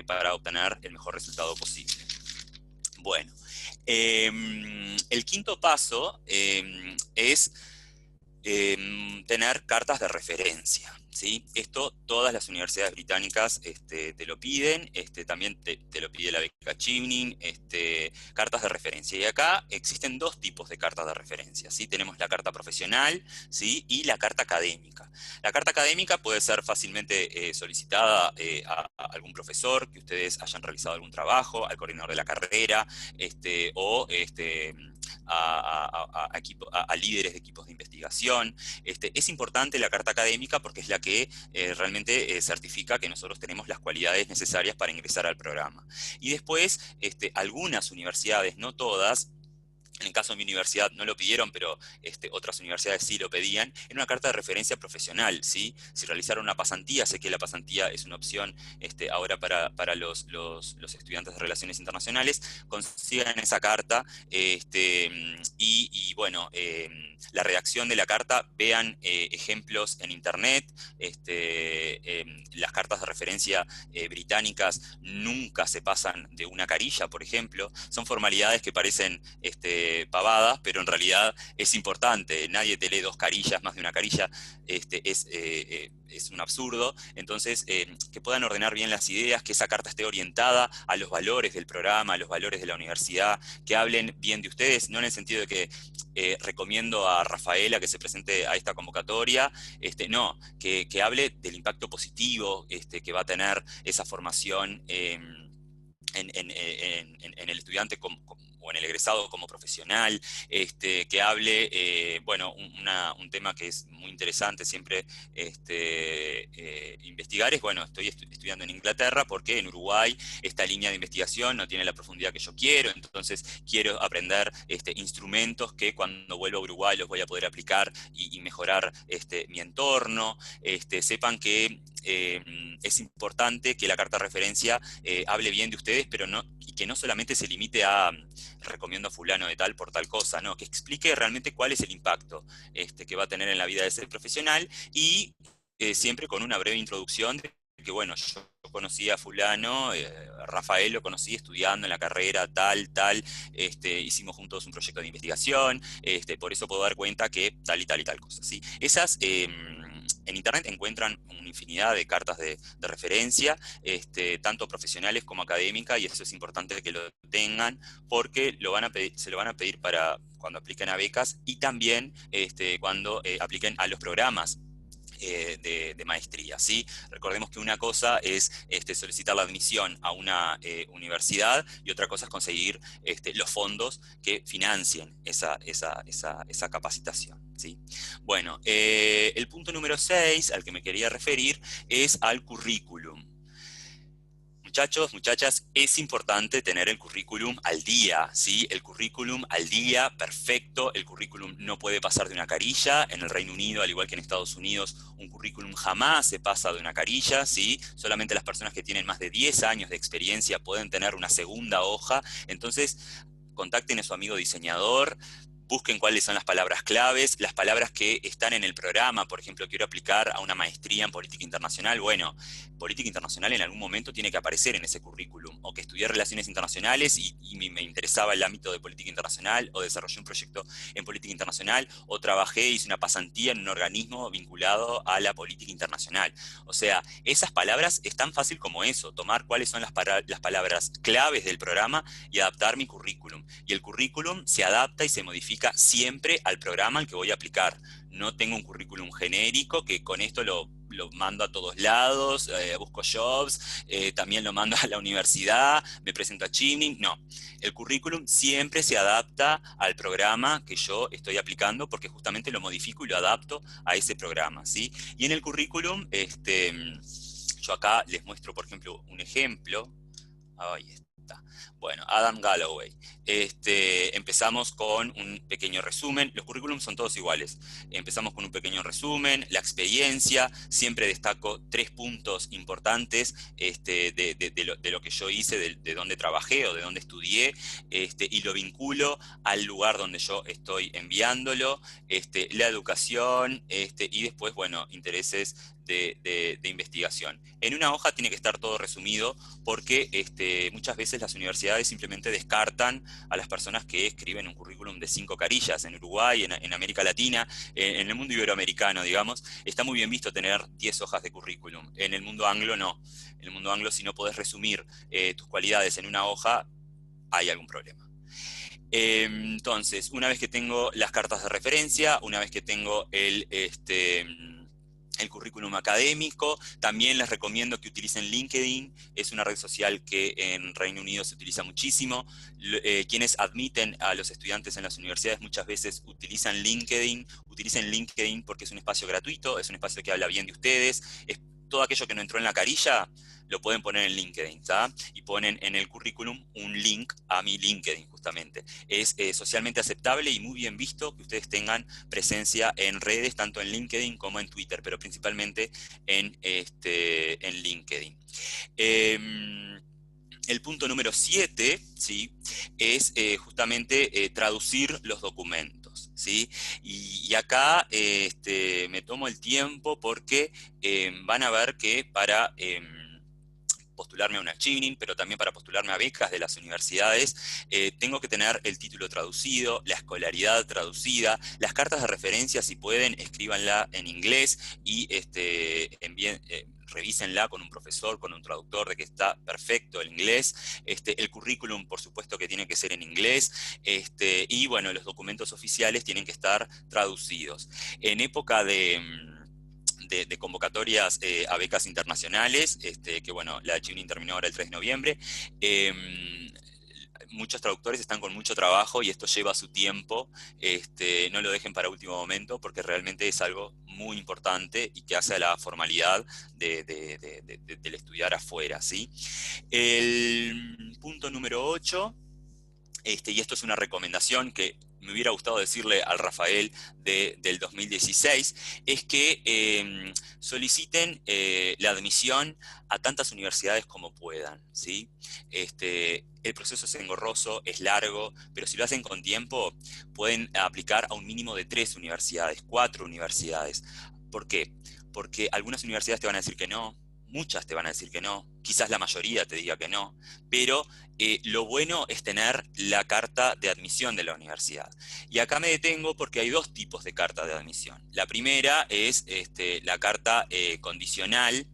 para obtener el mejor resultado posible. Bueno, el quinto paso es tener cartas de referencia, ¿sí? Esto todas las universidades británicas te lo piden, también te lo pide la beca Chevening, cartas de referencia. Y acá existen 2 tipos de cartas de referencia, ¿sí? Tenemos la carta profesional, ¿sí? Y la carta académica. La carta académica puede ser fácilmente solicitada a algún profesor, que ustedes hayan realizado algún trabajo, al coordinador de la carrera, o a líderes de equipos de investigación. Es importante la carta académica porque es la que realmente certifica que nosotros tenemos las cualidades necesarias para ingresar al programa. Y después, algunas universidades, no todas, en el caso de mi universidad no lo pidieron, pero otras universidades sí lo pedían, en una carta de referencia profesional, ¿sí? Si realizaron una pasantía, sé que la pasantía es una opción ahora para los estudiantes de Relaciones Internacionales, consigan esa carta y bueno, la redacción de la carta, vean ejemplos en internet, las cartas de referencia británicas nunca se pasan de una carilla, por ejemplo, son formalidades que parecen pavadas, pero en realidad es importante. Nadie te lee 2 carillas, más de una carilla, es un absurdo. Entonces, que puedan ordenar bien las ideas, que esa carta esté orientada a los valores del programa, a los valores de la universidad, que hablen bien de ustedes, no en el sentido de que recomiendo a Rafaela que se presente a esta convocatoria, no, que hable del impacto positivo que va a tener esa formación en el estudiante o en el egresado como profesional, que hable, bueno, un tema que es muy interesante siempre investigar es, bueno, estoy estudiando en Inglaterra porque en Uruguay esta línea de investigación no tiene la profundidad que yo quiero, entonces quiero aprender instrumentos que cuando vuelva a Uruguay los voy a poder aplicar y mejorar mi entorno. Sepan que es importante que la carta de referencia hable bien de ustedes, pero y que no solamente se limite a recomiendo a fulano de tal por tal cosa, no, que explique realmente cuál es el impacto que va a tener en la vida de ese profesional y siempre con una breve introducción de que, bueno, yo conocí a fulano, Rafael lo conocí estudiando en la carrera tal, hicimos juntos un proyecto de investigación, por eso puedo dar cuenta que tal y tal y tal cosa, ¿sí? Esas... en internet encuentran una infinidad de cartas de referencia, tanto profesionales como académicas, y eso es importante que lo tengan, porque se lo van a pedir para cuando apliquen a becas y también cuando apliquen a los programas de maestría, ¿sí? Recordemos que una cosa es solicitar la admisión a una universidad y otra cosa es conseguir los fondos que financien esa capacitación, ¿sí? Bueno, el punto número 6 al que me quería referir es al currículum. Muchachos, muchachas, es importante tener el currículum al día, ¿sí? El currículum al día, perfecto. El currículum no puede pasar de una carilla. En el Reino Unido, al igual que en Estados Unidos, un currículum jamás se pasa de una carilla, ¿sí? Solamente las personas que tienen más de 10 años de experiencia pueden tener una segunda hoja. Entonces, contacten a su amigo diseñador, busquen cuáles son las palabras claves, las palabras que están en el programa. Por ejemplo, quiero aplicar a una maestría en política internacional. Bueno, política internacional en algún momento tiene que aparecer en ese currículum, o que estudié relaciones internacionales y me interesaba el ámbito de política internacional, o desarrollé un proyecto en política internacional, o trabajé, hice una pasantía en un organismo vinculado a la política internacional. O sea, esas palabras es tan fácil como eso, tomar cuáles son las palabras claves del programa y adaptar mi currículum. Y el currículum se adapta y se modifica siempre al programa al que voy a aplicar. No tengo un currículum genérico que con esto lo mando a todos lados, busco jobs, también lo mando a la universidad, me presento a Chimning. No, el currículum siempre se adapta al programa que yo estoy aplicando, porque justamente lo modifico y lo adapto a ese programa, ¿sí? Y en el currículum, yo acá les muestro, por ejemplo, un ejemplo. Ahí está. Bueno, Adam Galloway. Empezamos con un pequeño resumen. Los currículums son todos iguales. Empezamos con un pequeño resumen, la experiencia. Siempre destaco 3 puntos importantes de lo que yo hice, de dónde trabajé o de dónde estudié, y lo vinculo al lugar donde yo estoy enviándolo, la educación, y después, bueno, intereses de investigación. En una hoja tiene que estar todo resumido, porque muchas veces las universidades simplemente descartan a las personas que escriben un currículum de 5 carillas. En Uruguay, en América Latina, en el mundo iberoamericano, digamos, está muy bien visto tener 10 hojas de currículum. En el mundo anglo no. En el mundo anglo, si no podés resumir tus cualidades en una hoja, hay algún problema. Entonces, una vez que tengo las cartas de referencia, una vez que tengo el currículum académico, también les recomiendo que utilicen LinkedIn. Es una red social que en Reino Unido se utiliza muchísimo. Quienes admiten a los estudiantes en las universidades muchas veces utilizan LinkedIn. Utilicen LinkedIn porque es un espacio gratuito, es un espacio que habla bien de ustedes. Es todo aquello que no entró en la carilla, lo pueden poner en LinkedIn, ¿tá? Y ponen en el currículum un link a mi LinkedIn, justamente. Es socialmente aceptable y muy bien visto que ustedes tengan presencia en redes, tanto en LinkedIn como en Twitter, pero principalmente en LinkedIn. El punto número 7, ¿sí?, es justamente traducir los documentos, ¿sí? Y acá me tomo el tiempo porque van a ver que para postularme a una Chimning, pero también para postularme a becas de las universidades, tengo que tener el título traducido, la escolaridad traducida, las cartas de referencia, si pueden, escríbanla en inglés y revísenla con un profesor, con un traductor, de que está perfecto el inglés. El currículum, por supuesto que tiene que ser en inglés, y bueno, los documentos oficiales tienen que estar traducidos. En época de convocatorias a becas internacionales, que bueno, la de Chimning terminó ahora el 3 de noviembre, muchos traductores están con mucho trabajo y esto lleva su tiempo. No lo dejen para último momento, porque realmente es algo muy importante y que hace a la formalidad del estudiar afuera, ¿sí? El punto número 8, y esto es una recomendación que me hubiera gustado decirle al Rafael del 2016, es que soliciten la admisión a tantas universidades como puedan, ¿sí? El proceso es engorroso, es largo, pero si lo hacen con tiempo, pueden aplicar a un mínimo de 3 universidades, 4 universidades. ¿Por qué? Porque algunas universidades te van a decir que no, muchas te van a decir que no, quizás la mayoría te diga que no, pero lo bueno es tener la carta de admisión de la universidad. Y acá me detengo porque hay 2 tipos de carta de admisión. La primera es la carta condicional,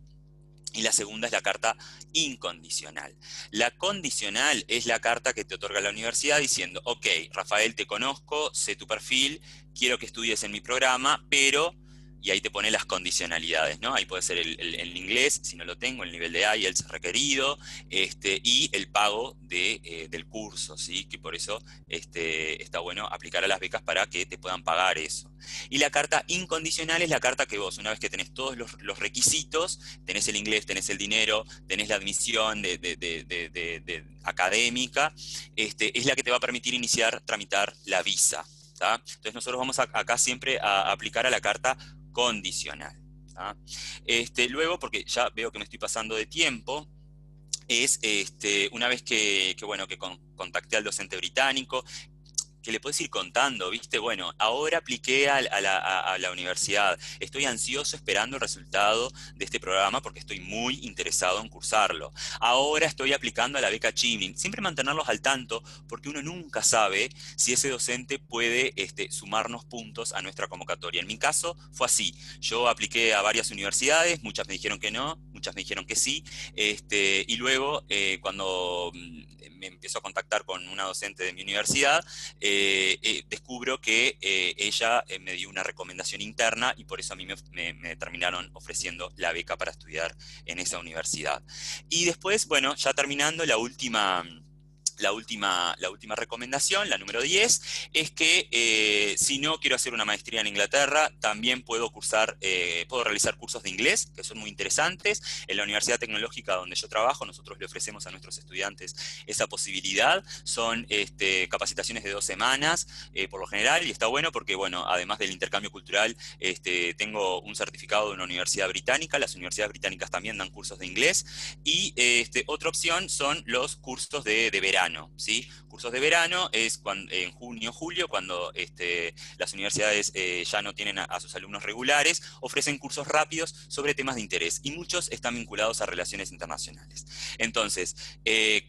y la segunda es la carta incondicional. La condicional es la carta que te otorga la universidad diciendo: ok, Rafael, te conozco, sé tu perfil, quiero que estudies en mi programa, pero... y ahí te pone las condicionalidades, ¿no? Ahí puede ser el inglés, si no lo tengo, el nivel de IELTS requerido, y el pago del curso, ¿sí? Que por eso está bueno aplicar a las becas para que te puedan pagar eso. Y la carta incondicional es la carta que vos, una vez que tenés todos los requisitos, tenés el inglés, tenés el dinero, tenés la admisión académica, es la que te va a permitir tramitar la visa, ¿tá? Entonces nosotros vamos acá siempre a aplicar a la carta condicional, ¿tá? Luego, porque ya veo que me estoy pasando de tiempo, es una vez que contacté al docente británico, que le puedes ir contando, ¿viste? Bueno, ahora apliqué a la universidad, estoy ansioso esperando el resultado de este programa porque estoy muy interesado en cursarlo. Ahora estoy aplicando a la beca Chimning. Siempre mantenerlos al tanto porque uno nunca sabe si ese docente puede sumarnos puntos a nuestra convocatoria. En mi caso fue así. Yo apliqué a varias universidades, muchas me dijeron que no, muchas me dijeron que sí, y luego cuando me empezó a contactar con una docente de mi universidad, descubro que ella me dio una recomendación interna y por eso a mí me terminaron ofreciendo la beca para estudiar en esa universidad. Y después, bueno, ya terminando, la última recomendación, la número 10, es que si no quiero hacer una maestría en Inglaterra, también puedo puedo realizar cursos de inglés, que son muy interesantes. En la Universidad Tecnológica donde yo trabajo, nosotros le ofrecemos a nuestros estudiantes esa posibilidad. Son capacitaciones de 2 semanas, por lo general, y está bueno porque, bueno, además del intercambio cultural, tengo un certificado de una universidad británica, las universidades británicas también dan cursos de inglés, y otra opción son los cursos de verano, ¿sí? Cursos de verano es en junio, julio, cuando las universidades ya no tienen a sus alumnos regulares, ofrecen cursos rápidos sobre temas de interés, y muchos están vinculados a relaciones internacionales. Entonces,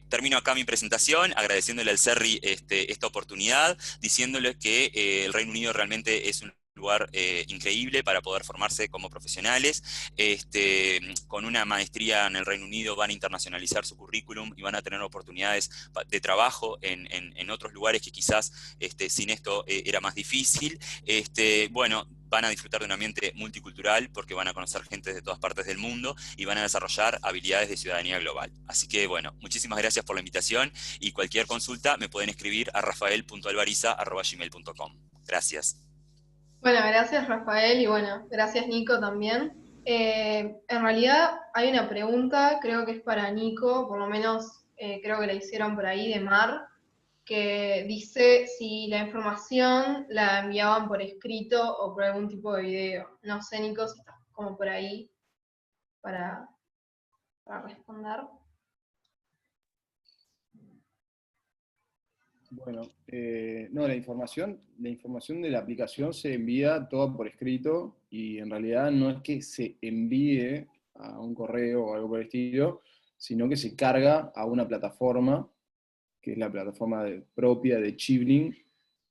termino acá mi presentación agradeciéndole al CERRI esta oportunidad, diciéndole que el Reino Unido realmente es un lugar increíble para poder formarse como profesionales. Con una maestría en el Reino Unido van a internacionalizar su currículum y van a tener oportunidades de trabajo en otros lugares que quizás sin esto era más difícil. Bueno, van a disfrutar de un ambiente multicultural porque van a conocer gente de todas partes del mundo y van a desarrollar habilidades de ciudadanía global. Así que, bueno, muchísimas gracias por la invitación y cualquier consulta me pueden escribir a rafael.alvariza@gmail.com. Gracias. Bueno, gracias Rafael y bueno, gracias Nico también. En realidad hay una pregunta, creo que es para Nico, por lo menos creo que la hicieron por ahí de Mar, que dice si la información la enviaban por escrito o por algún tipo de video. No sé, Nico, si estás como por ahí para, para responder. Bueno, no, la información de la aplicación se envía toda por escrito y en realidad no es que se envíe a un correo o algo por el estilo, sino que se carga a una plataforma, que es la plataforma propia de Chibling.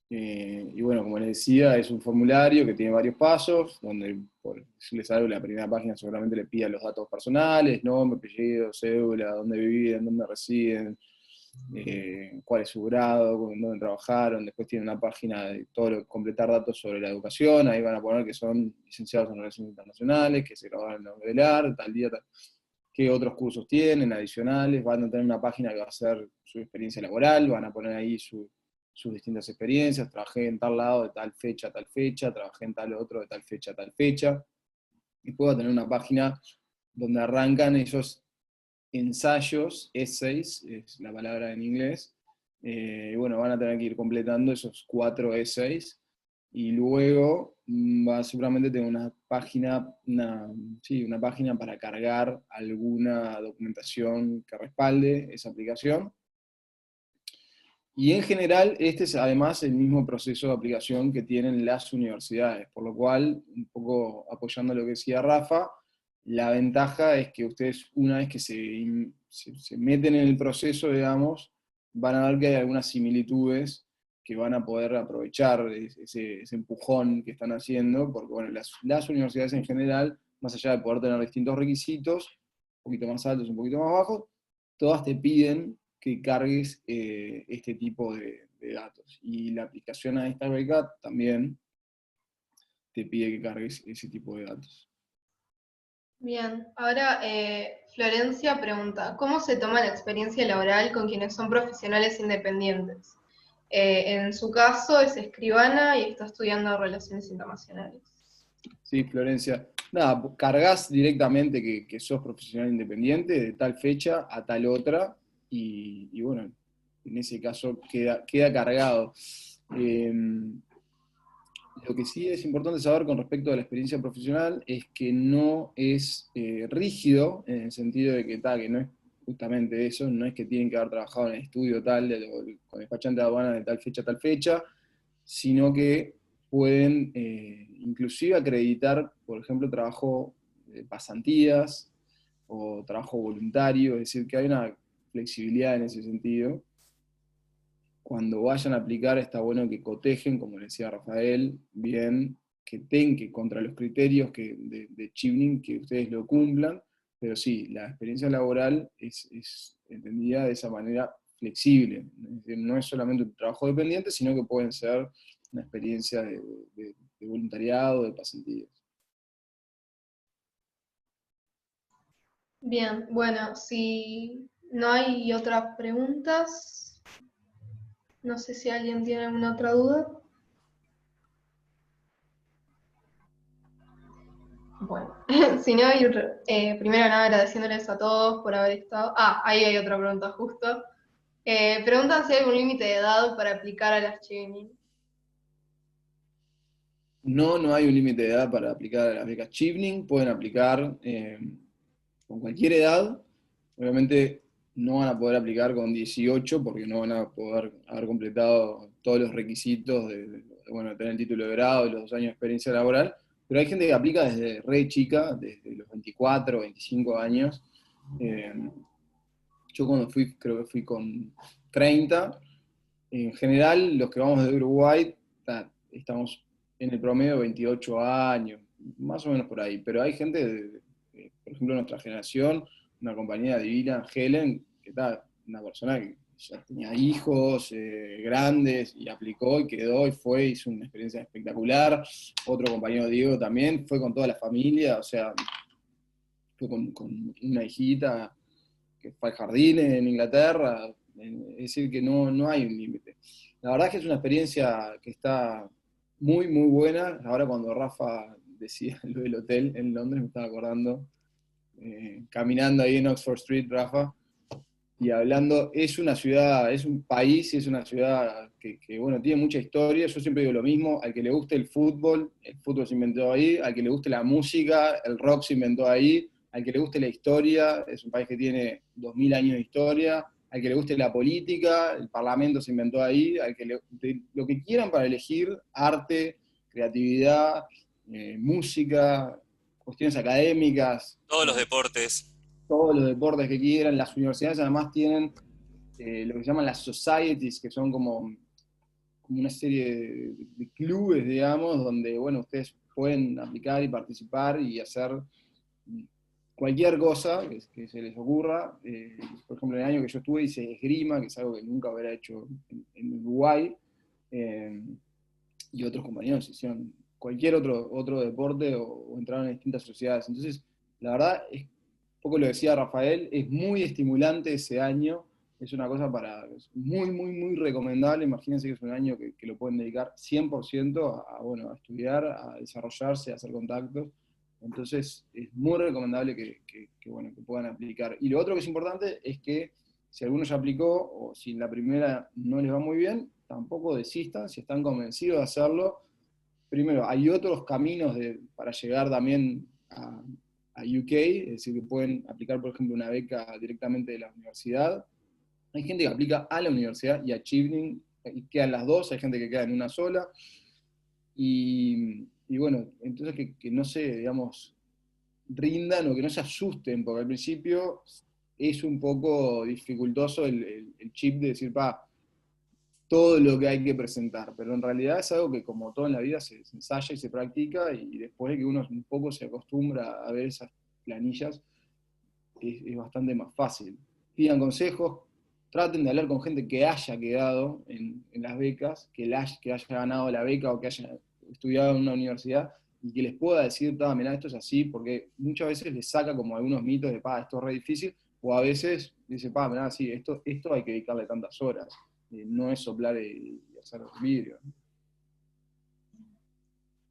Y bueno, como les decía, es un formulario que tiene varios pasos, donde, por decirles algo, la primera página seguramente le pida los datos personales, nombre, apellido, cédula, dónde viven, dónde residen, cuál es su grado, dónde trabajaron. Después tiene una página de completar datos sobre la educación, ahí van a poner que son licenciados en Relaciones Internacionales, que se graduaron en Belar, tal día, qué otros cursos tienen adicionales. Van a tener una página que va a ser su experiencia laboral, van a poner ahí sus distintas experiencias. Trabajé en tal lado de tal fecha a tal fecha, trabajé en tal otro de tal fecha a tal fecha. Y puedo tener una página donde arrancan esos ensayos, essays, es la palabra en inglés, y bueno, van a tener que ir completando esos 4 essays, y luego va a seguramente tener una página para cargar alguna documentación que respalde esa aplicación. Y en general, este es además el mismo proceso de aplicación que tienen las universidades, por lo cual, un poco apoyando lo que decía Rafa, la ventaja es que ustedes, una vez que se meten en el proceso, digamos, van a ver que hay algunas similitudes que van a poder aprovechar ese empujón que están haciendo, porque bueno, las universidades en general, más allá de poder tener distintos requisitos, un poquito más altos, un poquito más bajos, todas te piden que cargues este tipo de datos. Y la aplicación a esta beca también te pide que cargues ese tipo de datos. Bien, ahora Florencia pregunta, ¿cómo se toma la experiencia laboral con quienes son profesionales independientes? En su caso es escribana y está estudiando Relaciones Internacionales. Sí, Florencia. Nada, cargas directamente que sos profesional independiente de tal fecha a tal otra, y bueno, en ese caso queda cargado. Lo que sí es importante saber con respecto a la experiencia profesional es que no es rígido, en el sentido de que no es justamente eso, no es que tienen que haber trabajado en el estudio tal, con despachante de aduana de tal fecha a tal fecha, sino que pueden inclusive acreditar, por ejemplo, trabajo de pasantías o trabajo voluntario, es decir, que hay una flexibilidad en ese sentido. Cuando vayan a aplicar está bueno que cotejen, como decía Rafael, bien, que tengan que contra los criterios de Chibning que ustedes lo cumplan, pero sí, la experiencia laboral es entendida de esa manera flexible. Es decir, no es solamente un trabajo dependiente, sino que pueden ser una experiencia de voluntariado, de pasantías. Bien, bueno, si no hay otras preguntas, no sé si alguien tiene alguna otra duda. Bueno, si no, primero nada agradeciéndoles a todos por haber estado. Ah, ahí hay otra pregunta justo. Preguntan si hay algún límite de edad para aplicar al archiving. No, no hay un límite de edad para aplicar a las becas Chibning, pueden aplicar con cualquier edad. Obviamente no van a poder aplicar con 18 porque no van a poder haber completado todos los requisitos bueno, tener el título de grado y los 2 años de experiencia laboral, pero hay gente que aplica desde re chica, desde los 24, 25 años. Eh, yo cuando fui, creo que fui con 30. En general, los que vamos de Uruguay, estamos en el promedio de 28 años, más o menos por ahí, pero hay gente, por ejemplo, de nuestra generación, una compañera divina, Helen, que está una persona que ya tenía hijos grandes y aplicó y quedó y fue, hizo una experiencia espectacular. Otro compañero, Diego, también fue con toda la familia, o sea, fue con una hijita que fue al jardín en Inglaterra, es decir, que no hay un límite. La verdad es que es una experiencia que está muy, muy buena. Ahora cuando Rafa decía lo del hotel en Londres, me estaba acordando, caminando ahí en Oxford Street, Rafa, y hablando, es una ciudad, es un país y es una ciudad bueno, tiene mucha historia. Yo siempre digo lo mismo, al que le guste el fútbol se inventó ahí, al que le guste la música, el rock se inventó ahí, al que le guste la historia, es un país que tiene 2000 años de historia, al que le guste la política, el parlamento se inventó ahí, lo que quieran para elegir, arte, creatividad, música, cuestiones académicas, Todos los deportes. todos los deportes que quieran. Las universidades además tienen lo que se llaman las societies, que son como una serie de clubes, digamos, donde, bueno, ustedes pueden aplicar y participar y hacer cualquier cosa que se les ocurra. Por ejemplo, en el año que yo estuve hice esgrima, que es algo que nunca hubiera hecho en Uruguay, y otros compañeros hicieron cualquier otro deporte o entraron en distintas sociedades. Entonces, la verdad, es poco lo decía Rafael, es muy estimulante ese año, es una cosa es muy, muy, muy recomendable. Imagínense que es un año que lo pueden dedicar 100% bueno, a estudiar, a desarrollarse, a hacer contactos. Entonces es muy recomendable bueno, que puedan aplicar. Y lo otro que es importante es que si alguno ya aplicó o si en la primera no les va muy bien, tampoco desistan, si están convencidos de hacerlo. Primero, hay otros caminos para llegar también a UK, es decir, que pueden aplicar, por ejemplo, una beca directamente de la universidad. Hay gente que aplica a la universidad y a Chevening, y quedan las dos, hay gente que queda en una sola. Y bueno, entonces que no se, digamos, rindan o que no se asusten, porque al principio es un poco dificultoso el chip de decir, todo lo que hay que presentar, pero en realidad es algo que como todo en la vida se ensaya y se practica, y después de que uno un poco se acostumbra a ver esas planillas, es bastante más fácil. Pidan consejos, traten de hablar con gente que haya quedado en las becas, que haya ganado la beca o que haya estudiado en una universidad, y que les pueda decir, mirá, esto es así, porque muchas veces les saca como algunos mitos de, esto es re difícil, o a veces dice, mirá, sí, esto hay que dedicarle tantas horas. No es soplar y hacer vidrio.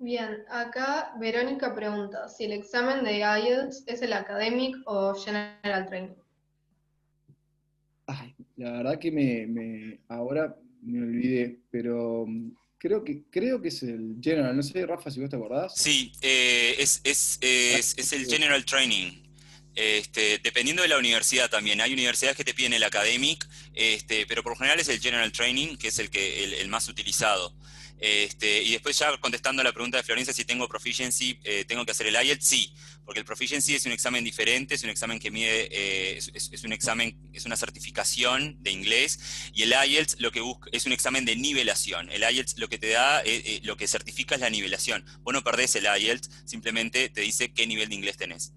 Bien, acá Verónica pregunta si el examen de IELTS es el academic o general training. Ay, la verdad que ahora me olvidé, pero creo que es el General. No sé, Rafa, si vos te acordás. Sí, es el General Training. Dependiendo de la universidad también. Hay universidades que te piden el academic, pero por lo general es el general training, que es el más utilizado. Y después ya contestando a la pregunta de Florencia, si tengo proficiency, ¿tengo que hacer el IELTS? Sí, porque el proficiency es un examen diferente, es un examen que mide, es un examen, es una certificación de inglés, y el IELTS lo que busca es un examen de nivelación. El IELTS lo que te da, lo que certifica es la nivelación. Vos no perdés el IELTS, simplemente te dice qué nivel de inglés tenés.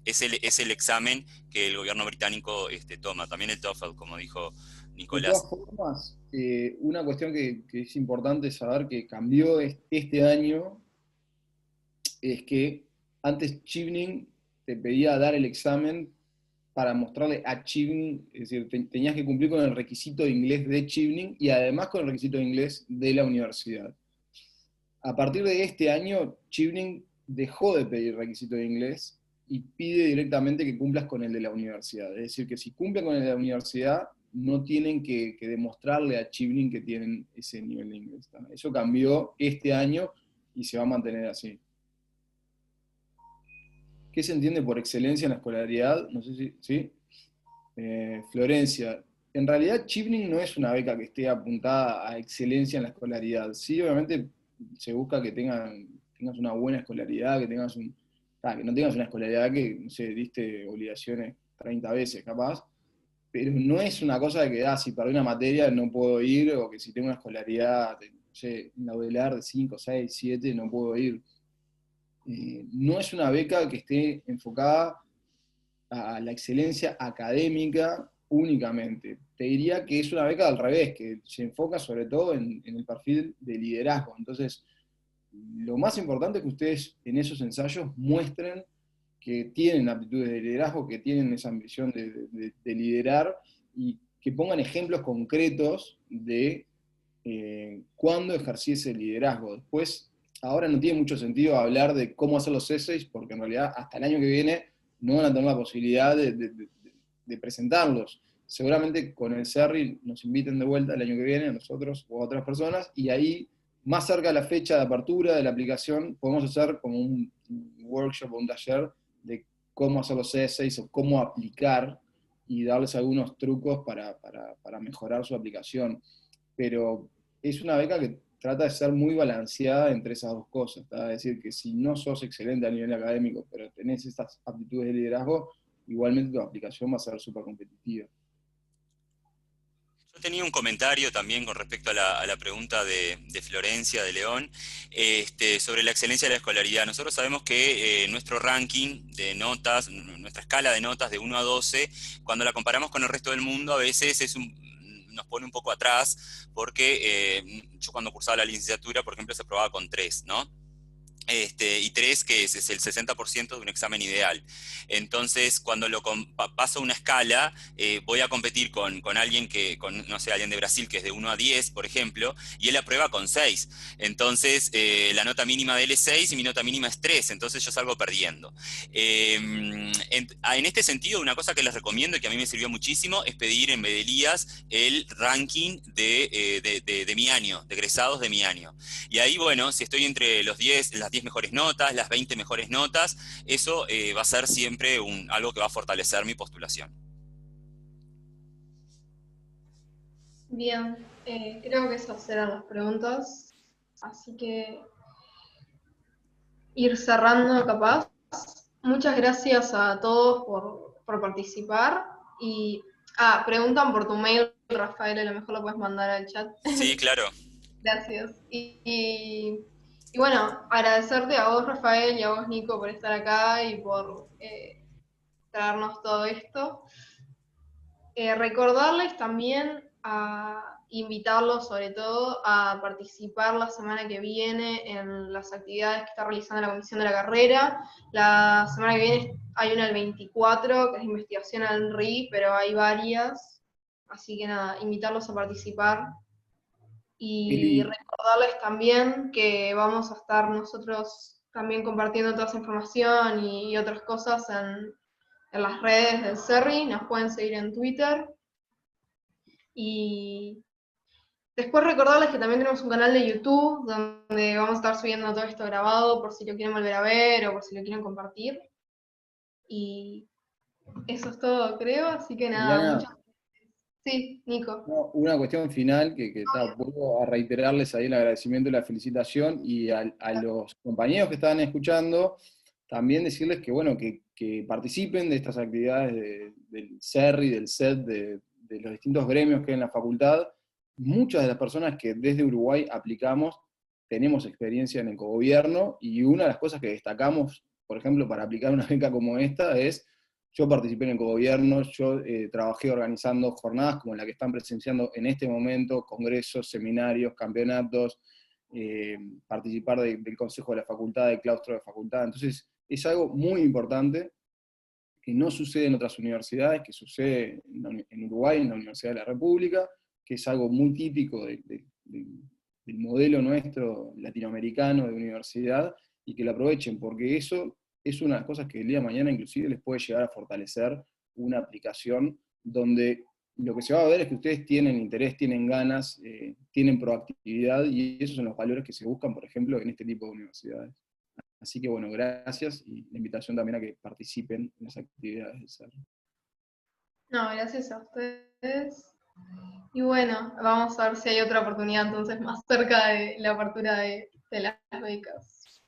Es el examen que el gobierno británico toma. También el TOEFL, como dijo De todas Nicolás. formas, una cuestión que es importante saber que cambió este año es que antes Chevening te pedía dar el examen para mostrarle a Chevening, es decir, tenías que cumplir con el requisito de inglés de Chevening y además con el requisito de inglés de la universidad. A partir de este año, Chevening dejó de pedir requisito de inglés y pide directamente que cumplas con el de la universidad. Es decir, que si cumplen con el de la universidad, no tienen que demostrarle a Chevening que tienen ese nivel de inglés. ¿Tá? Eso cambió este año y se va a mantener así. ¿Qué se entiende por excelencia en la escolaridad? No sé si, ¿sí? Florencia, en realidad Chevening no es una beca que esté apuntada a excelencia en la escolaridad. Sí, obviamente se busca que tengas una buena escolaridad, que no tengas una escolaridad que, no sé, diste obligaciones 30 veces capaz, pero no es una cosa de que, si perdí una materia no puedo ir, o que si tengo una escolaridad, no sé, en la UDELAR de 5, 6, 7 no puedo ir. No es una beca que esté enfocada a la excelencia académica únicamente. Te diría que es una beca al revés, que se enfoca sobre todo en el perfil de liderazgo. Entonces, lo más importante es que ustedes en esos ensayos muestren que tienen aptitudes de liderazgo, que tienen esa ambición de liderar y que pongan ejemplos concretos de cuándo ejercí ese liderazgo. Después, ahora no tiene mucho sentido hablar de cómo hacer los essays, porque en realidad hasta el año que viene no van a tener la posibilidad de presentarlos. Seguramente con el CERRI nos inviten de vuelta el año que viene, a nosotros o a otras personas, y ahí, más cerca de la fecha de apertura de la aplicación, podemos hacer como un workshop o un taller de cómo hacer los essays o cómo aplicar y darles algunos trucos para mejorar su aplicación. Pero es una beca que trata de ser muy balanceada entre esas dos cosas. ¿Tá? Es decir, que si no sos excelente a nivel académico, pero tenés estas aptitudes de liderazgo, igualmente tu aplicación va a ser súper competitiva. Yo tenía un comentario también con respecto a la pregunta de Florencia, de León, sobre la excelencia de la escolaridad. Nosotros sabemos que nuestro ranking de notas, nuestra escala de notas de 1 a 12, cuando la comparamos con el resto del mundo, a veces nos pone un poco atrás, porque yo cuando cursaba la licenciatura, por ejemplo, se probaba con 3, ¿no? Y 3, que es el 60% de un examen ideal. Entonces, cuando paso una escala, voy a competir con alguien no sé, alguien de Brasil que es de 1 a 10, por ejemplo, y él aprueba con 6. Entonces, la nota mínima de él es 6 y mi nota mínima es 3, entonces yo salgo perdiendo. En este sentido, una cosa que les recomiendo y que a mí me sirvió muchísimo es pedir en Bedelías el ranking de mi año, de egresados de mi año. Y ahí, bueno, si estoy entre las 10 mejores notas, las 20 mejores notas, eso va a ser siempre algo que va a fortalecer mi postulación. Bien, creo que esas eran las preguntas, así que ir cerrando capaz. Muchas gracias a todos por participar y preguntan por tu mail, Rafael, a lo mejor lo puedes mandar al chat. Sí, claro. Gracias. Y bueno, agradecerte a vos, Rafael, y a vos, Nico, por estar acá y por traernos todo esto. Recordarles también invitarlos sobre todo a participar la semana que viene en las actividades que está realizando la Comisión de la Carrera. La semana que viene hay una el 24, que es investigación al RI, pero hay varias. Así que nada, invitarlos a participar. Y recordarles también que vamos a estar nosotros también compartiendo toda esa información y otras cosas en las redes del CERRI. Nos pueden seguir en Twitter. Y después recordarles que también tenemos un canal de YouTube donde vamos a estar subiendo todo esto grabado por si lo quieren volver a ver o por si lo quieren compartir. Y eso es todo, creo, así que nada, Diana, muchas gracias. Sí, Nico. no, una cuestión final vuelvo a reiterarles ahí el agradecimiento y la felicitación y a los compañeros que estaban escuchando, también decirles que, bueno, que participen de estas actividades del CERRI, del SET, de los distintos gremios que hay en la facultad. Muchas de las personas que desde Uruguay aplicamos tenemos experiencia en el cogobierno y una de las cosas que destacamos, por ejemplo, para aplicar una beca como esta es: yo participé en el cogobierno, yo trabajé organizando jornadas como la que están presenciando en este momento, congresos, seminarios, campeonatos, participar del consejo de la facultad, del claustro de facultad. Entonces, es algo muy importante que no sucede en otras universidades, que sucede en Uruguay, en la Universidad de la República, que es algo muy típico del modelo nuestro latinoamericano de universidad, y que lo aprovechen, porque eso es una de las cosas que el día de mañana inclusive les puede llegar a fortalecer una aplicación donde lo que se va a ver es que ustedes tienen interés, tienen ganas, tienen proactividad, y esos son los valores que se buscan, por ejemplo, en este tipo de universidades. Así que bueno, gracias, y la invitación también a que participen en las actividades del CERN. No, gracias a ustedes. Y bueno, vamos a ver si hay otra oportunidad entonces más cerca de la apertura de las becas.